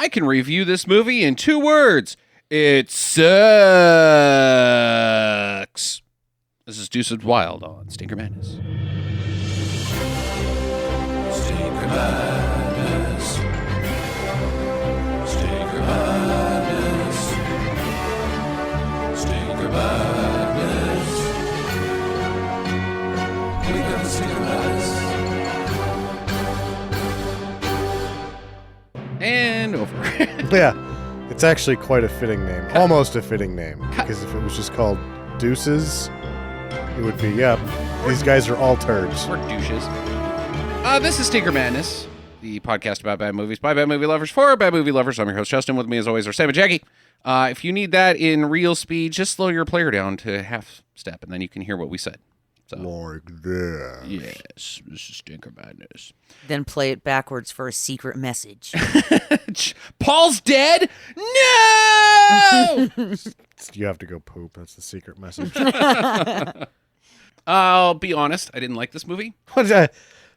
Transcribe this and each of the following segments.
I can review this movie in 2 words. It sucks. This is Deuces Wild on Stinker Madness. Stinker Madness. Stinker Madness. Stinker Madness. We got the Stinker Madness. And over. Yeah, it's actually quite a fitting name. Almost a fitting name. Because if it was just called Deuces, it would be, these guys are all turds. We're douches. This is Stinker Madness, the podcast about bad movies by bad movie lovers for bad movie lovers. I'm your host, Justin. With me, as always, are Sam and Jackie. If you need that in real speed, just slow your player down to half step, and then you can hear what we said. So, Like this. yes, this is Stinker Madness. Then play it backwards for a secret message. Paul's dead? No! You have to go poop. That's the secret message. I'll be honest. I didn't like this movie.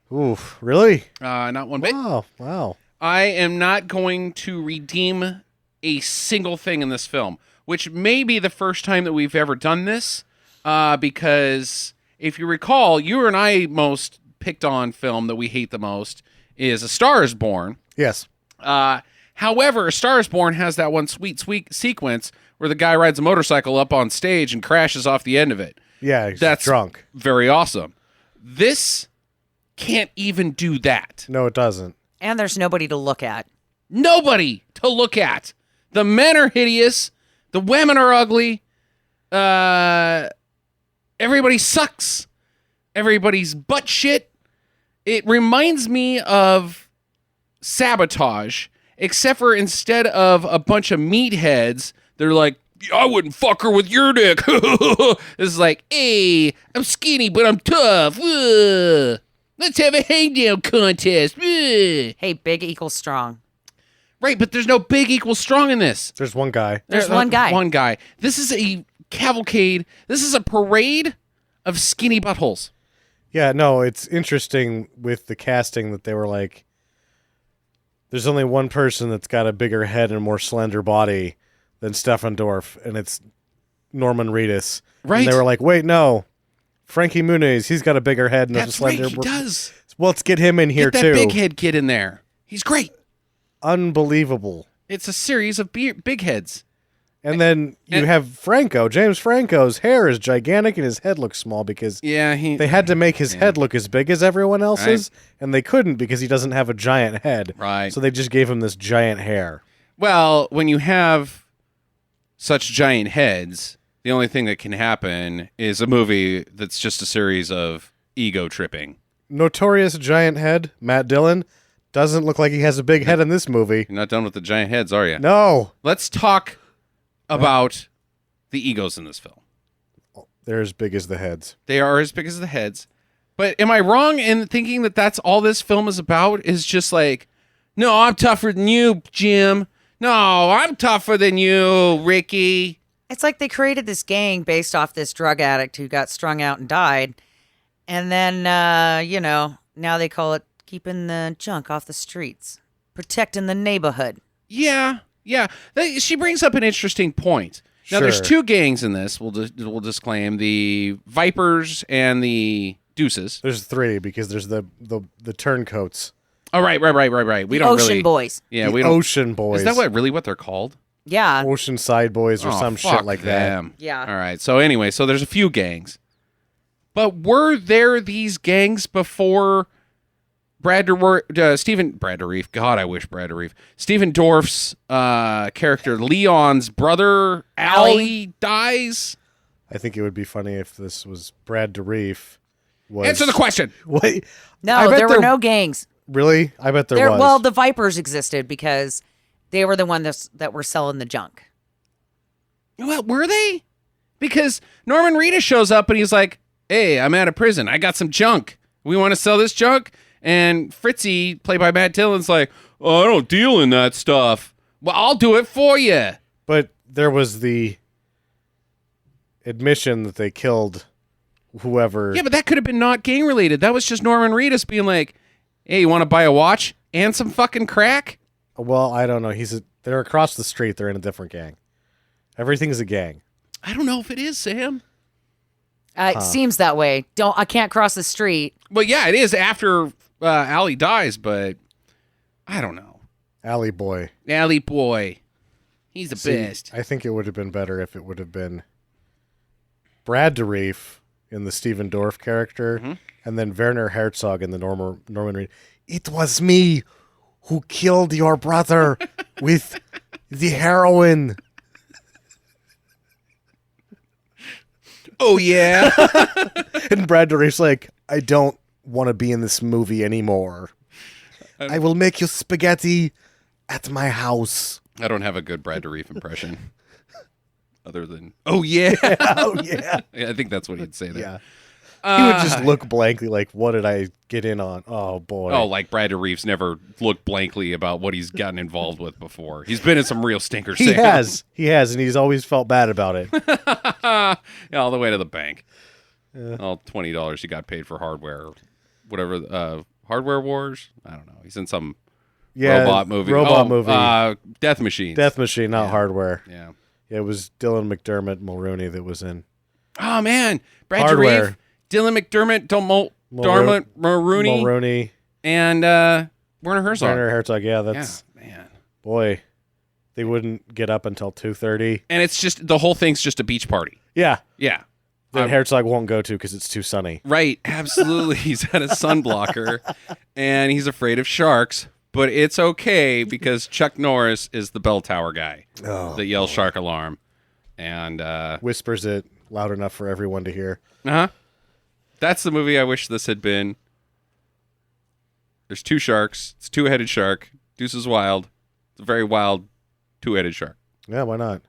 Oof, really? Not one bit. Wow. I am not going to redeem a single thing in this film, which may be the first time that we've ever done this, because if you recall, you and I most picked on film that we hate the most is A Star is Born. Yes. However, A Star is Born has that one sweet sequence where the guy rides a motorcycle up on stage and crashes off the end of it. Yeah, he's That's drunk. Very awesome. This can't even do that. No, it doesn't. And there's nobody to look at. Nobody to look at. The men are hideous. The women are ugly. Everybody sucks. Everybody's butt shit. It reminds me of Sabotage, except for instead of a bunch of meatheads, they're like, I wouldn't fuck her with your dick. This is like, hey, I'm skinny, but I'm tough. Let's have a hangdown contest. Hey, big equals strong. Right, but there's no big equals strong in this. There's one guy. There's one guy. One guy. This is a cavalcade. This is a parade of skinny buttholes. Yeah, no, it's interesting with the casting that they were like, there's only one person that's got a bigger head and more slender body than Stefan Dorff, and it's Norman Reedus. Right. And they were like, wait, no. Frankie Muniz, he's got a bigger head and a That's slender... right, he does. Well, let's get him in here, Get that too. big head kid in there. He's great. Unbelievable. It's a series of big heads. And then you have Franco. James Franco's hair is gigantic and his head looks small because they had to make his head look as big as everyone else's, and they couldn't because he doesn't have a giant head. Right. So they just gave him this giant hair. Well, when you have such giant heads, the only thing that can happen is a movie that's just a series of ego tripping. Notorious giant head, Matt Dillon, doesn't look like he has a big head in this movie. You're not done with the giant heads, are you? No. Let's talk about the egos in this film. They're as big as the heads. They are as big as the heads. But am I wrong in thinking that that's all this film is about? Is just like, no, I'm tougher than you, Jim. No, I'm tougher than you, Ricky. It's like they created this gang based off this drug addict who got strung out and died. And then, now they call it keeping the junk off the streets, protecting the neighborhood. Yeah. She brings up an interesting point. Now, there's 2 gangs in this. We'll disclaim the Vipers and the Deuces. There's 3 because there's the turncoats. Oh, right. We don't Ocean really. Boys. Yeah, The we don't. Ocean Boys. Is that what they're called? Yeah. Oceanside Boys or Oh, some fuck shit like them. Yeah. All right. So anyway, there's a few gangs, but were there these gangs before Brad DeReef? God, I wish Brad DeReef. Stephen Dorff's character Leon's brother Allie dies. that. I think it would be funny if this was Brad DeReef. Answer the question. Wait. No, there were no gangs. Really? I bet there was. Well, the Vipers existed because they were the ones that were selling the junk. Well, were they? Because Norman Reedus shows up and he's like, hey, I'm out of prison. I got some junk. We want to sell this junk? And Fritzy, played by Matt Dillon's like, oh, I don't deal in that stuff. Well, I'll do it for you. But there was the admission that they killed whoever. Yeah, but that could have been not gang related. That was just Norman Reedus being like, hey, you want to buy a watch and some fucking crack? Well, I don't know. They're across the street. They're in a different gang. Everything's a gang. I don't know if it is, Sam. It seems that way. I can't cross the street. Well, yeah, it is after Allie dies, but I don't know. Alley Boy. Allie boy. He's the See, best. I think it would have been better if it would have been Brad Dourif in the Steven Dorff character, and then Werner Herzog in the Norman Reed. It was me who killed your brother with the heroin. Oh, yeah. And Brad Dourif's like, I don't want to be in this movie anymore. I will make you spaghetti at my house. I don't have a good Brad Dourif impression. Other than, oh, yeah. Oh, yeah. Yeah, I think that's what he'd say there. Yeah. He would just look blankly like, what did I get in on? Oh, boy. Oh, like Brad Dourif's never looked blankly about what he's gotten involved with before. He's been in some real stinkers. He Sam. has. He has, and he's always felt bad about it. Yeah, all the way to the bank. All $20 he got paid for hardware, whatever. Hardware Wars. I don't know. He's in some robot movie. Death Machine. Death Machine, not Hardware. Yeah. It was Dylan McDermott Mulrooney that was in Oh man, Brad Hardware. Dourif, Dylan McDermott, Darmot Mulrooney, and Werner Herzog. Werner Herzog. Yeah, that's man. boy. They wouldn't get up until 2:30. And it's just the whole thing's just a beach party. Yeah, Yeah. that Herzog won't go to because it's too sunny. Right, absolutely. He's had a sun blocker, and he's afraid of sharks. But it's okay because Chuck Norris is the bell tower guy that yells shark alarm, and Whispers it loud enough for everyone to hear. That's the movie I wish this had been. There's two sharks. It's a two-headed shark. Deuces Wild. It's a very wild two-headed shark. Yeah, why not?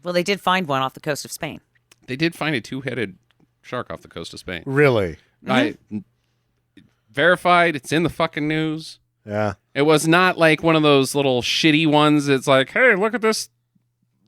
Well, they did find one off the coast of Spain. They did find a two-headed shark off the coast of Spain. Really? I verified. It's in the fucking news. Yeah. It was not like one of those little shitty ones. It's like, hey, look at this,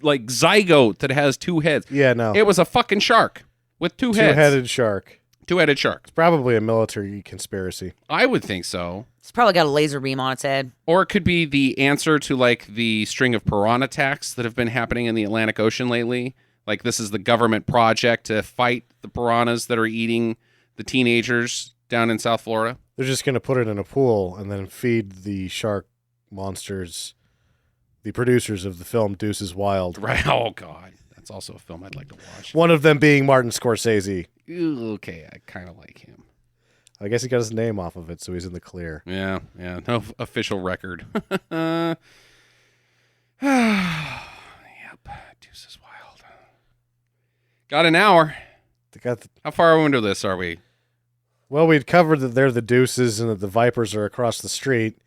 like zygote that has two heads. Yeah, no. It was a fucking shark with two heads. Two-headed shark. Two-headed shark. It's probably a military conspiracy. I would think so. It's probably got a laser beam on its head. Or it could be the answer to like the string of piranha attacks that have been happening in the Atlantic Ocean lately. Like this is the government project to fight the piranhas that are eating the teenagers down in South Florida. They're just going to put it in a pool and then feed the shark monsters, the producers of the film Deuces Wild. Right. Oh, God. That's also a film I'd like to watch. One of them being Martin Scorsese. Okay, I kind of like him. I guess he got his name off of it, so he's in the clear. Yeah. No official record. Yep. Deuces Wild. Got an hour. How far into this are we? Well, we'd covered that they're the Deuces and that the Vipers are across the street.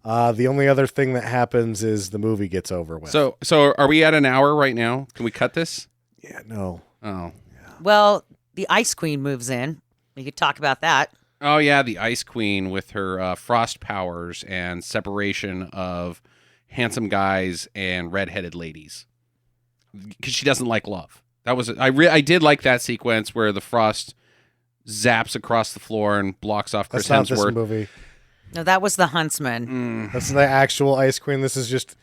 The only other thing that happens is the movie gets over with. So are we at an hour right now? Can we cut this? Yeah, no. Oh. Well, the Ice Queen moves in. We could talk about that. Oh, yeah, the Ice Queen with her frost powers and separation of handsome guys and redheaded ladies. Because she doesn't like love. That was I did like that sequence where the frost zaps across the floor and blocks off Chris That's not Hemsworth. this movie. No, that was the Huntsman. That's the actual Ice Queen. This is just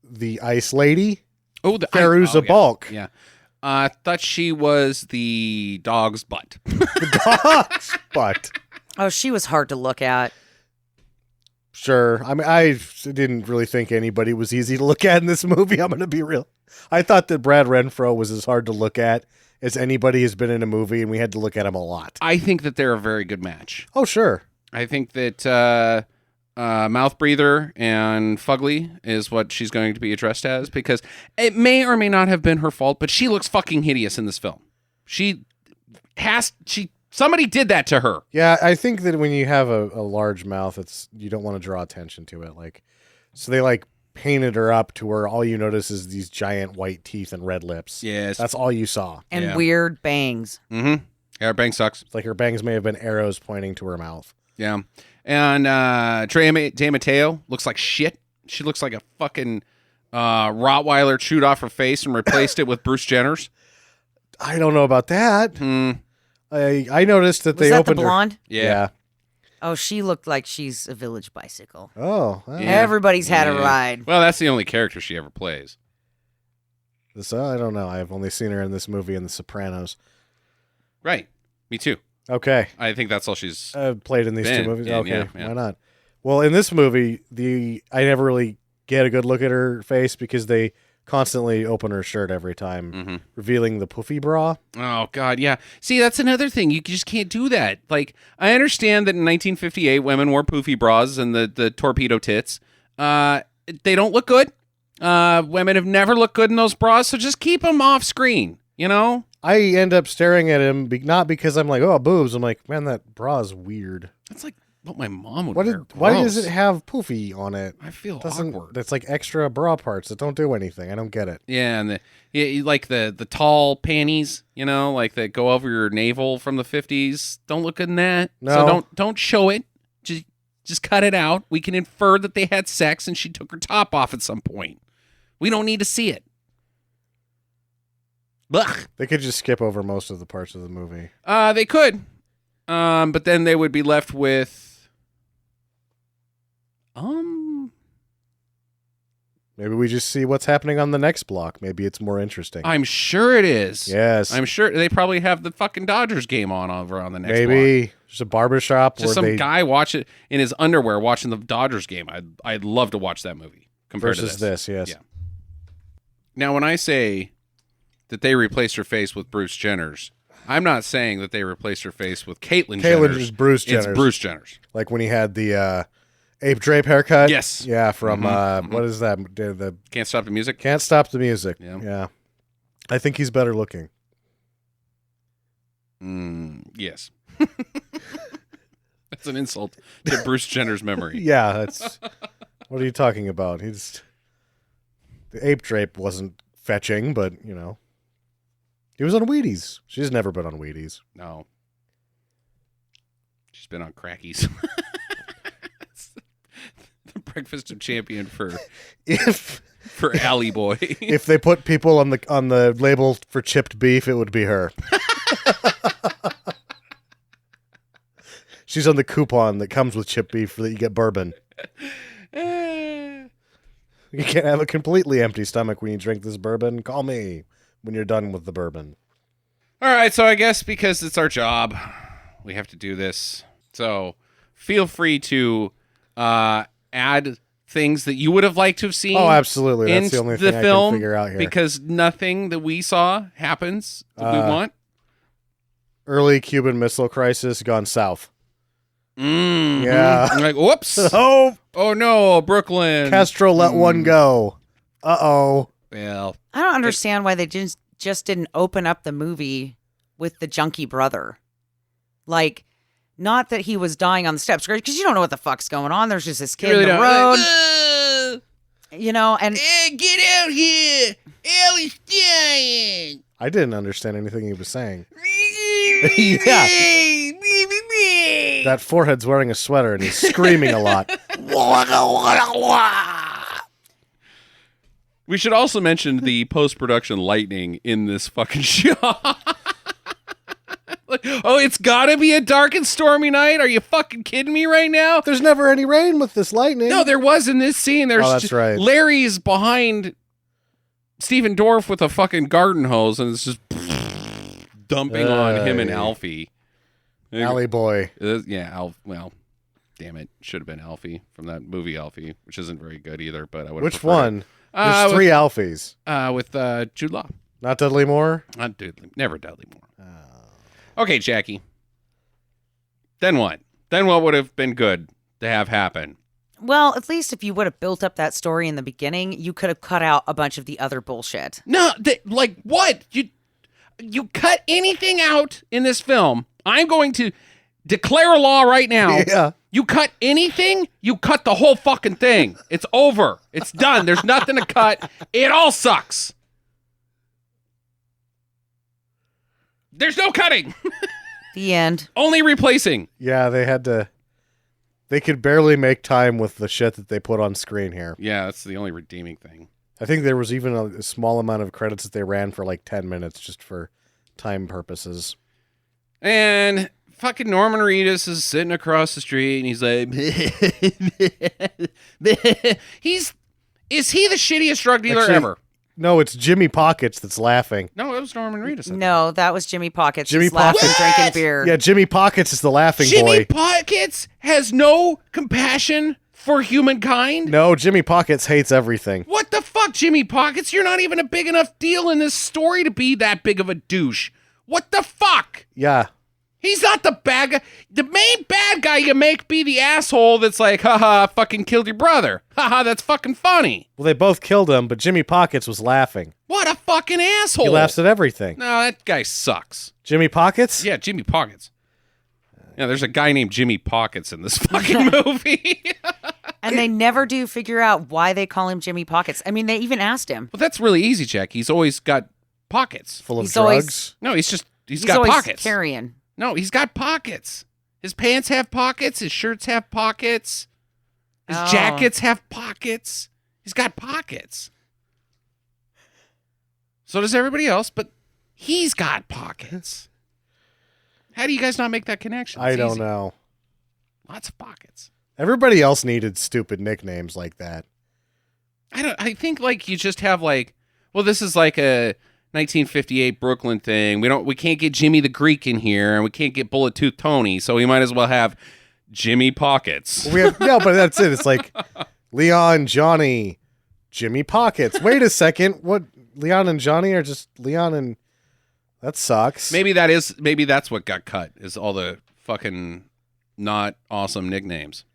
the Ice Lady. Oh, the Feruza Balk. Yeah. I thought she was the dog's butt. The dog's butt. Oh, she was hard to look at. Sure. I mean, I didn't really think anybody was easy to look at in this movie. I'm going to be real. I thought that Brad Renfro was as hard to look at as anybody has been in a movie, and we had to look at him a lot. I think that they're a very good match. Oh, sure. I think that Mouth Breather and Fugly is what she's going to be addressed as, because it may or may not have been her fault, but she looks fucking hideous in this film. Somebody did that to her. Yeah, I think that when you have a large mouth, you don't want to draw attention to it. So they painted her up to where all you notice is these giant white teeth and red lips. Yes. That's all you saw. And weird bangs. Mm-hmm. Yeah, her bang sucks. It's like her bangs may have been arrows pointing to her mouth. Yeah. And Trey DeMatteo looks like shit. She looks like a fucking Rottweiler chewed off her face and replaced it with Bruce Jenner's. I don't know about that. I noticed that Was they that opened the blonde? Yeah. Oh, she looked like she's a village bicycle. Oh, Yeah. Everybody's had a Yeah. ride. Well, that's the only character she ever plays. I don't know. I've only seen her in this movie and The Sopranos. Right. Me too. Okay. I think that's all she's. Played in these Been, two movies. yeah, Okay, yeah. why not? Well, in this movie, I never really get a good look at her face because they constantly open her shirt every time, Mm-hmm. revealing the poofy bra. Oh God, yeah. See, that's another thing. You just can't do that. Like, I understand that in 1958, women wore poofy bras and the torpedo tits. They don't look good. Women have never looked good in those bras, so just keep them off screen. You know. I end up staring at him, not because I'm like, oh, boobs. I'm like, man, that bra is weird. That's like what my mom would Why wear. does Gross. it have poofy on it? I feel Doesn't awkward. that's like extra bra parts that don't do anything. I don't get it. Yeah, and like the tall panties, you know, like that go over your navel from the 50s. Don't look good in that. No. So don't show it. Just cut it out. We can infer that they had sex and she took her top off at some point. We don't need to see it. Blech. They could just skip over most of the parts of the movie. They could. But then they would be left with Maybe we just see what's happening on the next block. Maybe it's more interesting. I'm sure it is. Yes. I'm sure they probably have the fucking Dodgers game on over on the next block. Maybe there's a barbershop Just where some they guy watch it in his underwear watching the Dodgers game. I'd love to watch that movie compared versus to this. Yes. Yeah. Now, when I say that they replaced her face with Bruce Jenner's, I'm not saying that they replaced her face with Caitlyn Jenner's. is Bruce Jenner's. It's Bruce Jenner's. Like when he had the ape drape haircut. Yes. Yeah, from what is that? The Can't Stop the Music? Can't Stop the Music. Yeah. Yeah. I think he's better looking. Yes. That's an insult to Bruce Jenner's memory. Yeah, that's what are you talking about? The ape drape wasn't fetching, but he was on Wheaties. She's never been on Wheaties. No. She's been on Crackies. The breakfast of champion for Alley Boy. If they put people on the label for chipped beef, it would be her. She's on the coupon that comes with chipped beef that you get bourbon. You can't have a completely empty stomach when you drink this bourbon. Call me when you're done with the bourbon. All right, so I guess because it's our job, we have to do this. So feel free to add things that you would have liked to have seen. Oh, absolutely. That's into the only thing I film, can figure out here. because nothing that we saw happens that we want. Early Cuban Missile Crisis gone south. Mm-hmm. Yeah. I'm like, whoops. Oh, Oh, no, Brooklyn. Castro let one go. Uh-oh. Well, I don't understand why they just didn't open up the movie with the junkie brother. Like, not that he was dying on the steps, because you don't know what the fuck's going on. There's just this kid really in the don't. road, and Get out here. Ellie's dying. I didn't understand anything he was saying. Yeah. That forehead's wearing a sweater and he's screaming a lot. We should also mention the post-production lightning in this fucking shot. Like, oh, it's gotta be a dark and stormy night? Are you fucking kidding me right now? There's never any rain with this lightning. No, there was in this scene. There's Oh, that's right. Larry's behind Stephen Dorff with a fucking garden hose, and it's just dumping on him and Hey. Alfie. Alley boy. Well, damn it. Should have been Alfie from that movie Alfie, which isn't very good either, but I would have Which one? There's with, three Alfies. with Jude Law. Not Dudley Moore? Not Dudley. Never Dudley Moore. Okay, Jackie. Then what? Then what would have been good to have happen? well, at least if you would have built up that story in the beginning, you could have cut out a bunch of the other bullshit. No, like what? You cut anything out in this film, I'm going to declare a law right now. Yeah. You cut anything, you cut the whole fucking thing. It's over. It's done. There's nothing to cut. It all sucks. There's no cutting. The end. Only replacing. Yeah, they could barely make time with the shit that they put on screen here. Yeah, that's the only redeeming thing. I think there was even a small amount of credits that they ran for like 10 minutes just for time purposes. And fucking Norman Reedus is sitting across the street and he's like, is he the shittiest drug dealer Actually, ever? No, it's Jimmy Pockets that's laughing. No, it was Norman Reedus. I think. No, that was Jimmy Pockets. Jimmy just laughing, Pockets. drinking What? beer. Yeah, Jimmy Pockets is the laughing Jimmy boy. Pockets has no compassion for humankind? No, Jimmy Pockets hates everything. What the fuck, Jimmy Pockets? You're not even a big enough deal in this story to be that big of a douche. What the fuck? Yeah. He's not the bad guy. The main bad guy you make be the asshole that's like, haha, fucking killed your brother. Haha, that's fucking funny. Well, they both killed him, but Jimmy Pockets was laughing. What a fucking asshole. He laughs at everything. No, that guy sucks. Jimmy Pockets? Yeah, Jimmy Pockets. Yeah, there's a guy named Jimmy Pockets in this fucking movie. And they never do figure out why they call him Jimmy Pockets. I mean, they even asked him. Well, that's really easy, Jack. He's always got pockets. Full of He's always- drugs. No, he's He's got always pockets. carrying. No, he's got pockets. His pants have pockets. His shirts have pockets. His Oh. jackets have pockets. He's got pockets. So does everybody else, but he's got pockets. How do you guys not make that connection? I It's don't easy. know. Lots of pockets. Everybody else needed stupid nicknames like that. I think like you just have like, well, this is like a 1958 Brooklyn thing. We can't get Jimmy the Greek in here, and we can't get Bullet Tooth Tony, so we might as well have Jimmy Pockets. We have no, but that's it. It's like Leon, Johnny, Jimmy Pockets. Wait a second. What? Leon and Johnny are just Leon and that sucks. Maybe that's what got cut is all the fucking not awesome nicknames.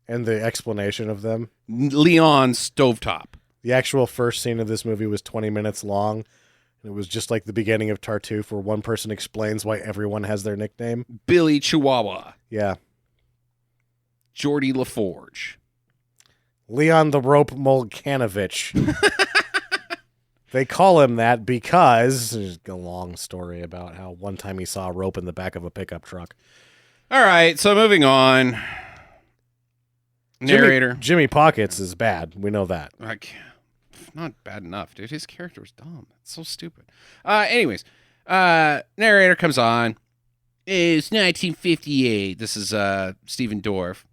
And the explanation of them. Leon Stovetop. The actual first scene of this movie was 20 minutes long. And it was just like the beginning of Tartuffe, where one person explains why everyone has their nickname. Billy Chihuahua. Yeah. Geordie LaForge. Leon the Rope Molkanovich. They call him that because there's a long story about how one time he saw a rope in the back of a pickup truck. All right, so moving on. Narrator. Jimmy Pockets is bad. We know that. Like, not bad enough, dude. His character was dumb. It's so stupid. Anyways, narrator comes on. It's 1958. This is Stephen Dorff.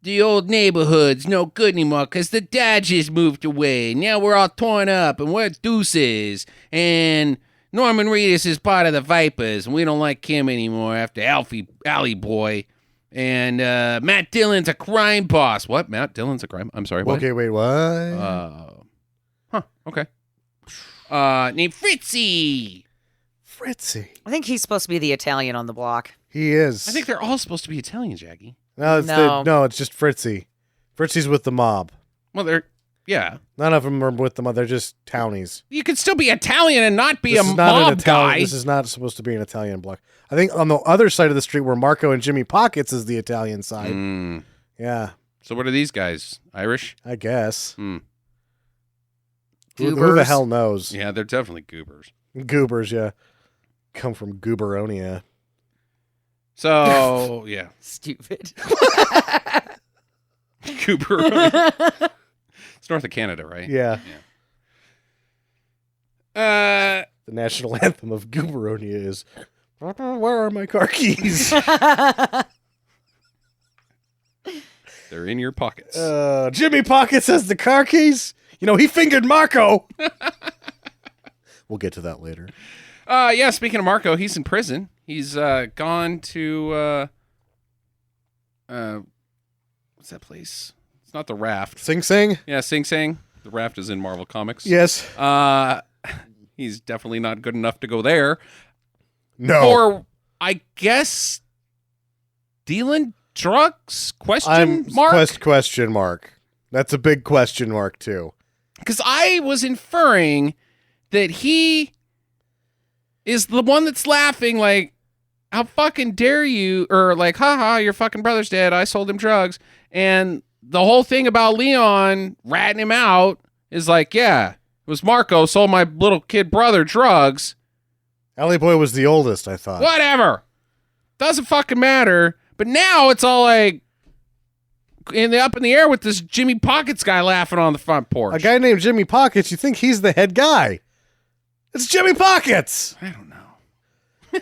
The old neighborhood's no good anymore because the Dodgers moved away. Now we're all torn up and we're deuces. And Norman Reedus is part of the Vipers, and we don't like him anymore after Alley Boy. And Matt Dillon's a crime boss. What? Matt Dillon's a crime? I'm sorry, what? Okay, wait, what? Okay. Named Fritzy. Fritzy. I think he's supposed to be the Italian on the block. He is. I think they're all supposed to be Italian, Jackie. No, No. it's just Fritzy. Fritzy's with the mob. Well, yeah. None of them are with the mob. They're just townies. You could still be Italian and not be This a is not an mob Italian. guy. This is not supposed to be an Italian block. I think on the other side of the street where Marco and Jimmy Pockets is the Italian side. Mm. Yeah, So what are these guys? Irish? I guess. Mm. Who the Goobers. hell knows? Yeah, they're definitely goobers. Goobers, yeah. Come from Gooberonia. So, yeah. Stupid. Goober. It's north of Canada, right? Yeah. Uh, The national anthem of Gooberonia is, where are my car keys? they're in your pockets. Jimmy Pockets has the car keys. You know, he fingered Marco. We'll get to that later. Yeah, speaking of Marco, he's in prison. He's gone to what's that place? It's not the Raft. Sing Sing? Yeah, Sing Sing. The Raft is in Marvel Comics. Yes. He's definitely not good enough to go there. No. Or I guess dealing drugs? Question mark? Question mark. That's a big question mark, too. Because I was inferring that he is the one that's laughing like, how fucking dare you? Or like, haha, your fucking brother's dead. I sold him drugs. And the whole thing about Leon ratting him out is like, yeah, it was Marco sold my little kid brother drugs. Alley Boy was the oldest, I thought. Whatever. Doesn't fucking matter. But now it's all like up in the air with this Jimmy Pockets guy laughing on the front porch. A guy named Jimmy Pockets, you think he's the head guy. It's Jimmy Pockets. I don't know.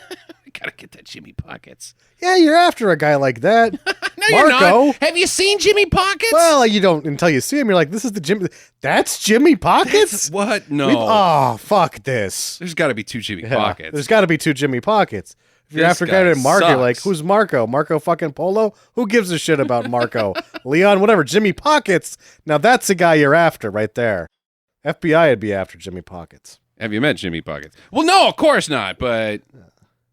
gotta get that Jimmy Pockets. Yeah, you're after a guy like that. No, you're Marco. not. Have you seen Jimmy Pockets? Well, you don't until you see him. You're like, this is the Jimmy. That's Jimmy Pockets. What? No. Oh, fuck this. There's got to be 2 Jimmy Yeah, Pockets. There's got to be 2 Jimmy Pockets. If you're This after a guy guy named Marco, you're like, sucks. who's Marco? Marco fucking Polo? Who gives a shit about Marco? Leon, whatever. Jimmy Pockets. Now that's the guy you're after right there. FBI would be after Jimmy Pockets. Have you met Jimmy Pockets? Well, no, of course not. But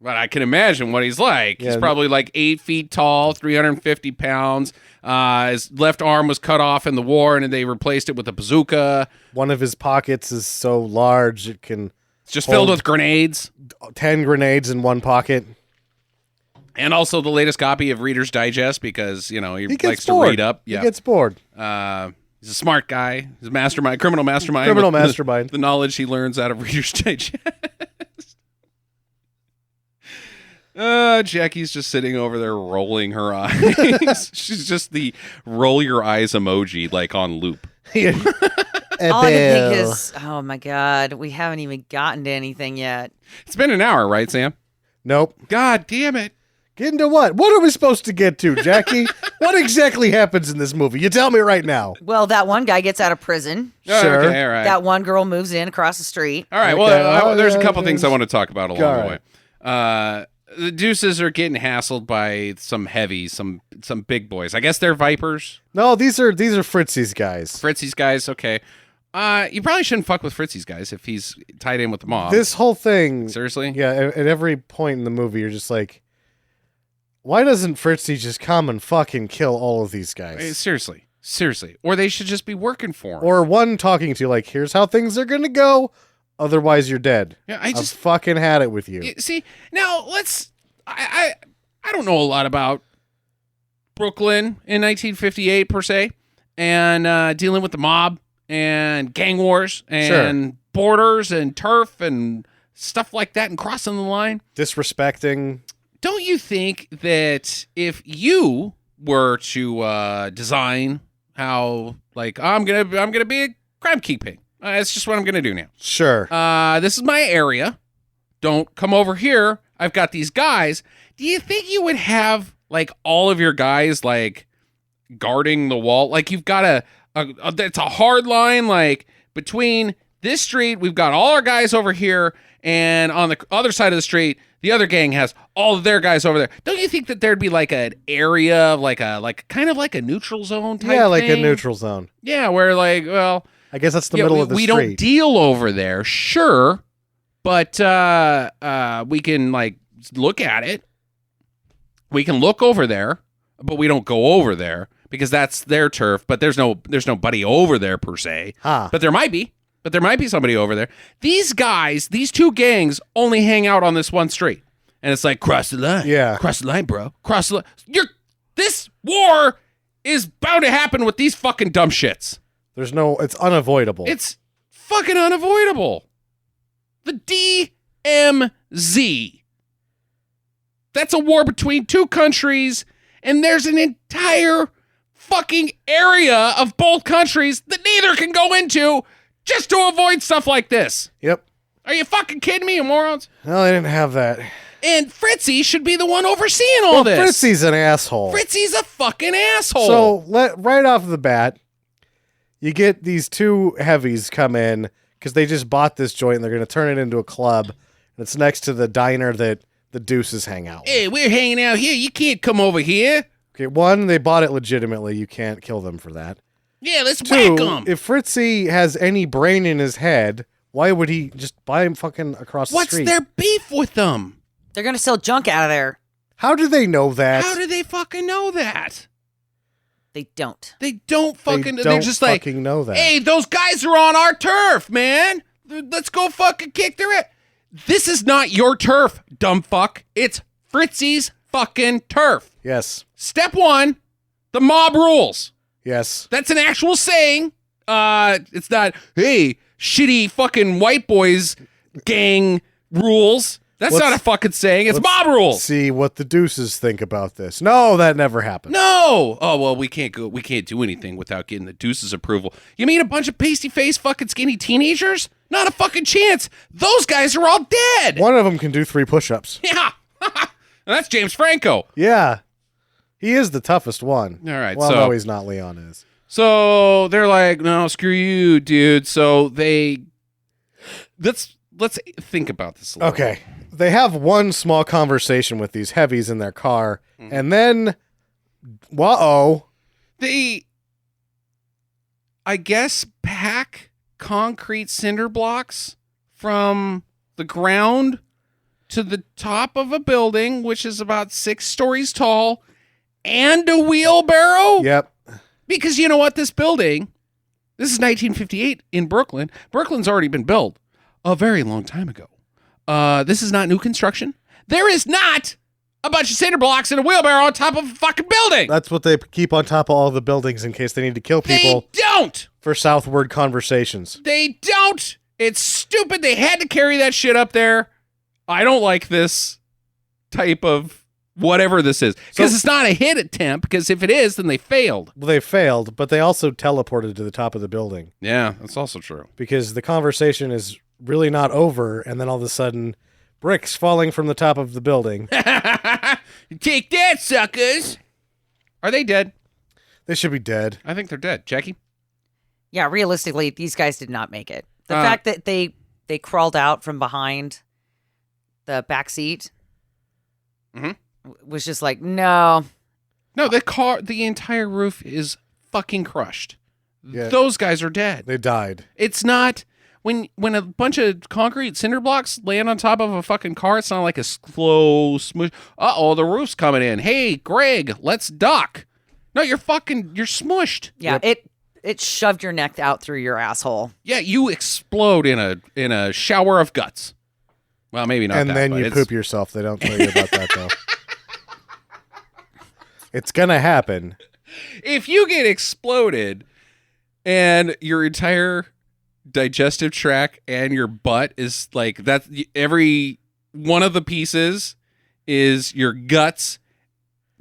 I can imagine what he's like. Yeah, He's probably like 8 feet tall, 350 pounds. His left arm was cut off in the war, and they replaced it with a bazooka. One of his pockets is so large it can It's just Hold- filled with grenades. 10 grenades in one pocket. And also the latest copy of Reader's Digest because, he He likes gets bored. to read up. Yeah. He gets bored. He's a smart guy. He's a mastermind, criminal mastermind. Criminal with the- mastermind. The knowledge he learns out of Reader's Digest. Jackie's just sitting over there rolling her eyes. She's just the roll your eyes emoji like on loop. All I can think is, oh my God, we haven't even gotten to anything yet. It's been an hour, right, Sam? Nope. God damn it. Get into what? What are we supposed to get to, Jackie? What exactly happens in this movie? You tell me right now. Well, that one guy gets out of prison. Oh, Sure. Okay, all right. That one girl moves in across the street. All right. Okay, Well, there's a yeah, couple things I want to talk about along the All way. right. The Deuces are getting hassled by some heavies, some big boys. I guess they're Vipers. No, these are Fritzy's guys. Fritzy's guys. Okay. You probably shouldn't fuck with Fritzy's guys if he's tied in with the mob. This whole thing. Seriously? Yeah, at every point in the movie, you're just like, why doesn't Fritzy just come and fucking kill all of these guys? Seriously. Or they should just be working for him. Or one talking to you like, here's how things are gonna go, otherwise you're dead. Yeah, I've fucking had it with you. See, now let's. I don't know a lot about Brooklyn in 1958 per se, and dealing with the mob and gang wars and borders and turf and stuff like that and crossing the line. Disrespecting. Don't you think that if you were to design how, like, I'm gonna be a crime keeping, that's just what I'm gonna do now. Sure. This is my area. Don't come over here. I've got these guys. Do you think you would have like all of your guys like guarding the wall? Like you've got it's a hard line. Like between this street, we've got all our guys over here, and on the other side of the street, the other gang has all of their guys over there. Don't you think that there'd be like an area, like kind of like a neutral zone type? Yeah, like a thing? neutral zone. Yeah, where like, well, I guess that's the yeah, middle of the we street. don't deal over there, sure, but we can like look at it. We can look over there, but we don't go over there because that's their turf. But there's nobody over there per se. Huh. But there might be. But there might be somebody over there. These guys, these two gangs, only hang out on this one street, and it's like cross the line. Yeah. Cross the line, bro. Cross the line. This war is bound to happen with these fucking dumb shits. It's unavoidable. It's fucking unavoidable. The DMZ. That's a war between two countries, and there's an entire fucking area of both countries that neither can go into just to avoid stuff like this. Yep. Are you fucking kidding me, you morons? No, they didn't have that. And Fritzy should be the one overseeing all this. Fritzy's an asshole. Fritzy's a fucking asshole. So right off the bat, you get these two heavies come in because they just bought this joint and they're going to turn it into a club. And it's next to the diner that the Deuces hang out with. Hey, we're hanging out here. You can't come over here. Okay, one, they bought it legitimately. You can't kill them for that. Yeah, let's whack Two, them. if Fritzy has any brain in his head, why would he just buy him fucking across the What's street? their beef with them? They're going to sell junk out of there. How do they know that? How do they fucking know that? They don't. They don't fucking. They They're don't just like, fucking know that. hey, those guys are on our turf, man. Let's go fucking kick their ass. This is not your turf, dumb fuck. It's Fritzy's fucking turf. Yes. Step one, the mob rules. Yes. That's an actual saying. It's not, hey, shitty fucking white boys gang rules. That's not a fucking saying. It's mob rules. See what the Deuces think about this. No, that never happened. No. Oh, well, we can't do anything without getting the Deuces approval. You mean a bunch of pasty-faced fucking skinny teenagers? Not a fucking chance. Those guys are all dead. One of them can do 3 push-ups. Yeah. That's James Franco. Yeah. He is the toughest one. All right, Well, so- no, he's not. Leon is. So they're like, no, screw you, dude. So let's think about this a little. Okay. They have one small conversation with these heavies in their car, and then, They, I guess, pack concrete cinder blocks from the ground to the top of a building, which is about 6 stories tall, and a wheelbarrow. Yep. Because you know what? This building, this is 1958 in Brooklyn. Brooklyn's already been built a very long time ago. This is not new construction. There is not a bunch of cinder blocks and a wheelbarrow on top of a fucking building. That's what they keep on top of all the buildings in case they need to kill people They don't. for southward conversations. They don't. It's stupid. They had to carry that shit up there. I don't like this type of whatever this is. Because So- it's not a hit attempt, because if it is, then they failed. Well, they failed, but they also teleported to the top of the building Yeah, that's also true. because the conversation is really not over, and then all of a sudden, bricks falling from the top of the building. Take that, suckers. Are they dead? They should be dead. I think they're dead. Jackie? Yeah, realistically, these guys did not make it. The fact that they crawled out from behind the back seat was just like, no. No, the entire roof is fucking crushed. Yeah. Those guys are dead. They died. It's not when a bunch of concrete cinder blocks land on top of a fucking car. It's not like a slow smush. The roof's coming in. Hey, Greg, let's duck. No, you're smushed. Yeah, it shoved your neck out through your asshole. Yeah, you explode in a shower of guts. Well, maybe not. And that, then but you it's- poop yourself. They don't tell you about that, though. It's going to happen. If you get exploded and your entire digestive tract and your butt is like that, every one of the pieces is your guts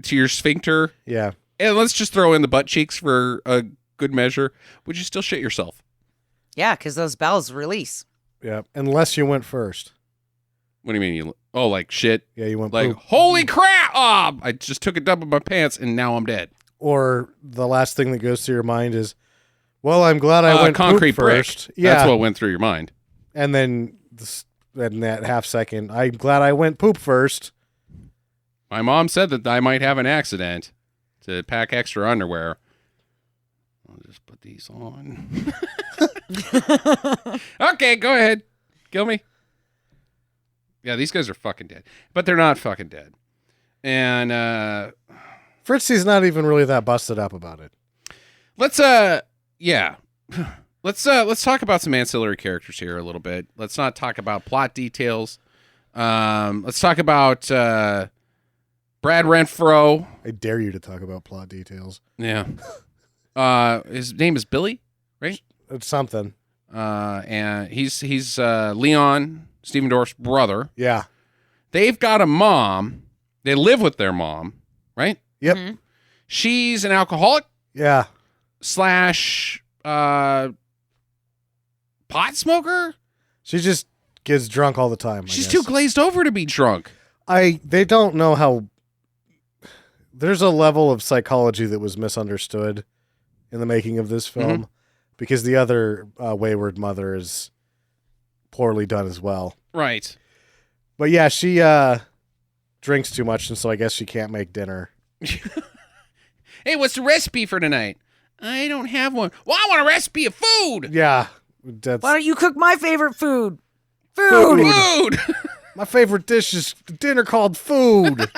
to your sphincter, Yeah. and let's just throw in the butt cheeks for a good measure, would you still shit yourself? Yeah, because those bowels release. Yeah. Unless you went first. What do you mean? Like shit? Yeah, you went Like, poop. holy crap! I just took a dump in my pants and now I'm dead. Or the last thing that goes through your mind is, well, I'm glad I went concrete poop brick. first. Yeah. That's what went through your mind. And then in that half second, I'm glad I went poop first. My mom said that I might have an accident to pack extra underwear. I'll just put these on. Okay, go ahead. Kill me. Yeah, these guys are fucking dead. But they're not fucking dead. And Fritzy's not even really that busted up about it. let's yeah. Let's talk about some ancillary characters here a little bit. Let's not talk about plot details. Let's talk about Brad Renfro. I dare you to talk about plot details. Yeah. His name is Billy, right? It's something. And he's Leon, Stephen Dorff's brother. Yeah. They've got a mom. They live with their mom, right? Yep. Mhm. She's an alcoholic Yeah. / pot smoker. She just gets drunk all the time. I She's guess. too glazed over to be drunk. They don't know how. There's a level of psychology that was misunderstood in the making of this film because the other wayward mother is poorly done as well. Right. But yeah, she drinks too much, and so I guess she can't make dinner. Hey, what's the recipe for tonight? I don't have one. Well, I want a recipe of food. Yeah, that's Why don't you cook my favorite food? Food. Food. my favorite dish is dinner called food.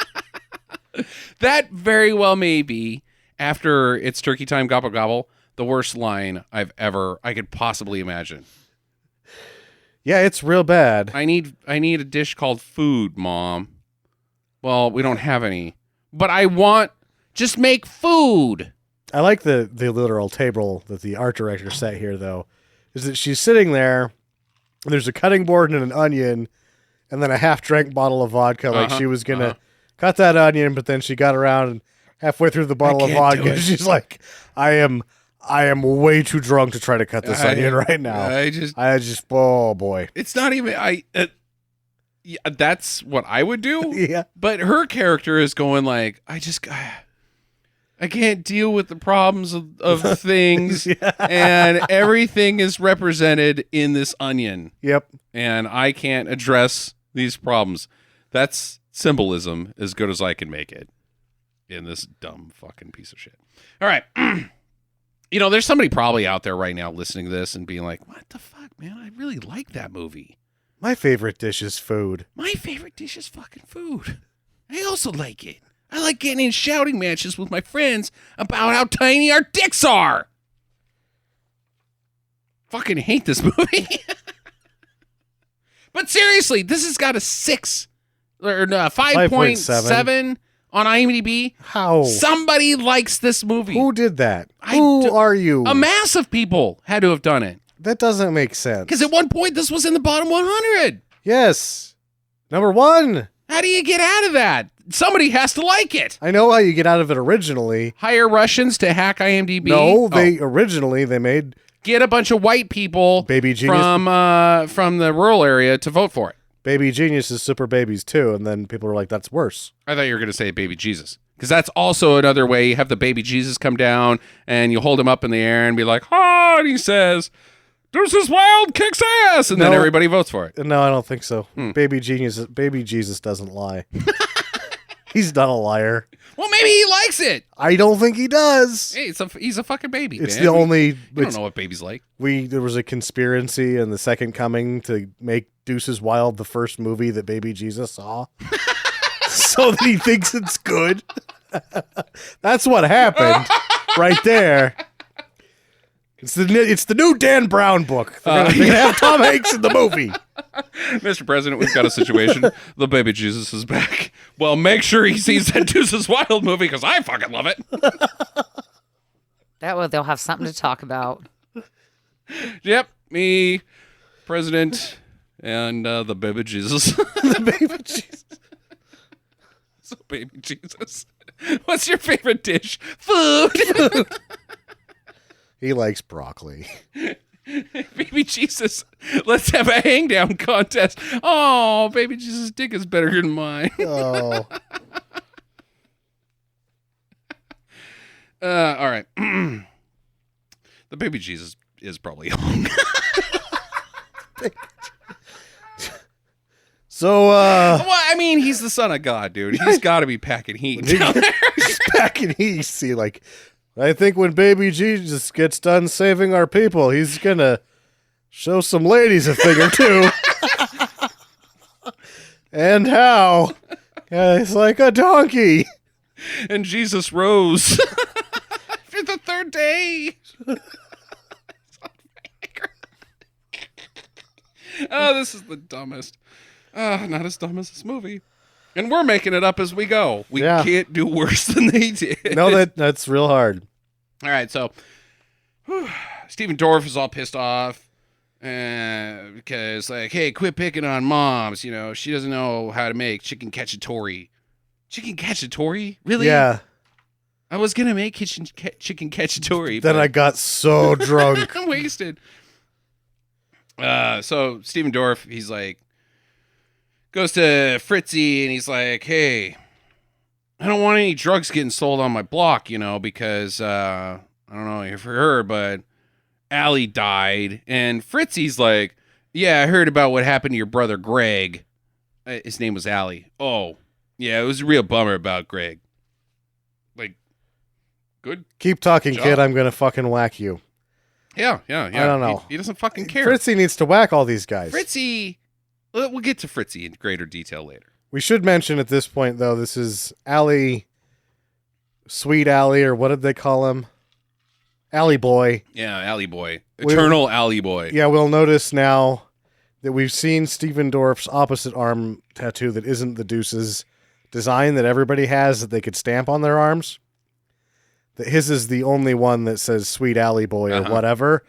That very well may be, after it's turkey time gobble gobble, the worst line I could possibly imagine. Yeah, it's real bad. I need a dish called food, Mom. Well, we don't have any. But I want just make food. I like the literal table that the art director set here, though, is that she's sitting there, and there's a cutting board and an onion, and then a half-drank bottle of vodka. Like she was going to cut that onion, but then she got around and halfway through the bottle of can't do vodka, it. she's like, I am way too drunk to try to cut this onion right now. I just oh boy. it's not even Yeah, that's what I would do. Yeah. But her character is going like, I can't deal with the problems of things, and everything is represented in this onion, Yep. and I can't address these problems. That's symbolism as good as I can make it in this dumb fucking piece of shit. All right. There's somebody probably out there right now listening to this and being like, what the fuck, man? I really like that movie. My favorite dish is food. My favorite dish is fucking food. I also like it. I like getting in shouting matches with my friends about how tiny our dicks are. Fucking hate this movie. But seriously, this has got a 5.7 on IMDb. How? Somebody likes this movie. Who did that? Who are you? A mass of people had to have done it. That doesn't make sense. Because at one point, this was in the bottom 100. Yes. Number 1. How do you get out of that? Somebody has to like it. I know how you get out of it originally. Hire Russians to hack IMDb. No, originally they made get a bunch of white people Baby Genius from the rural area to vote for it. Baby Genius is Super Babies too, and then people were like, that's worse. I thought you were going to say Baby Jesus. Because that's also another way you have the Baby Jesus come down and you hold him up in the air and be like, oh, and he says, Deuces Wild kicks ass, and then everybody votes for it. No, I don't think so. Baby Jesus doesn't lie. He's not a liar. Well, maybe he likes it. I don't think he does. Hey, he's a fucking baby. It's man. the only. You don't know what babies like. There was a conspiracy in the Second Coming to make Deuces Wild the first movie that Baby Jesus saw, so that he thinks it's good. That's what happened, right there. It's the new Dan Brown book. They're gonna have Tom Hanks in the movie. Mr. President, we've got a situation. The Baby Jesus is back. Well, make sure he sees that Deuces Wild movie because I fucking love it. That way they'll have something to talk about. Yep, me, President, and the Baby Jesus. The Baby Jesus. So, Baby Jesus, what's your favorite dish? Food. He likes broccoli. Baby Jesus, let's have a hang down contest. Oh, Baby Jesus' dick is better than mine. Oh. All right. The Baby Jesus is probably hung. So, well, I mean, he's the son of God, dude. He's got to be packing heat down there. He's packing heat. See, like, I think when Baby Jesus gets done saving our people, he's gonna show some ladies a thing or two. And how? It's like a donkey. And Jesus rose for the third day. Oh, this is the dumbest. Not as dumb as this movie. And we're making it up as we go. We can't do worse than they did. No, that's real hard. All right, so Stephen Dorff is all pissed off because, like, hey, quit picking on moms. You know, she doesn't know how to make chicken cacciatore. Chicken cacciatore? Really? Yeah. I was going to make chicken cacciatore. Then I got so drunk. I'm wasted. So Stephen Dorff, he's like, goes to Fritzy and he's like, hey, I don't want any drugs getting sold on my block, you know, because, I don't know if you heard, but Allie died. And Fritzy's like, yeah, I heard about what happened to your brother, Greg. His name was Allie. Oh, yeah, it was a real bummer about Greg. Like, good. Keep talking, job. kid. I'm going to fucking whack you. Yeah. I don't know. He doesn't fucking care. Fritzy needs to whack all these guys. Fritzy, we'll get to Fritzy in greater detail later. We should mention at this point, though, this is Allie, Sweet Allie, or what did they call him? Allie Boy. Yeah, Alley Boy. Eternal Alley Boy. Yeah, we'll notice now that we've seen Stephen Dorff's opposite arm tattoo that isn't the Deuces design that everybody has that they could stamp on their arms. That his is the only one that says Sweet Alley Boy or whatever.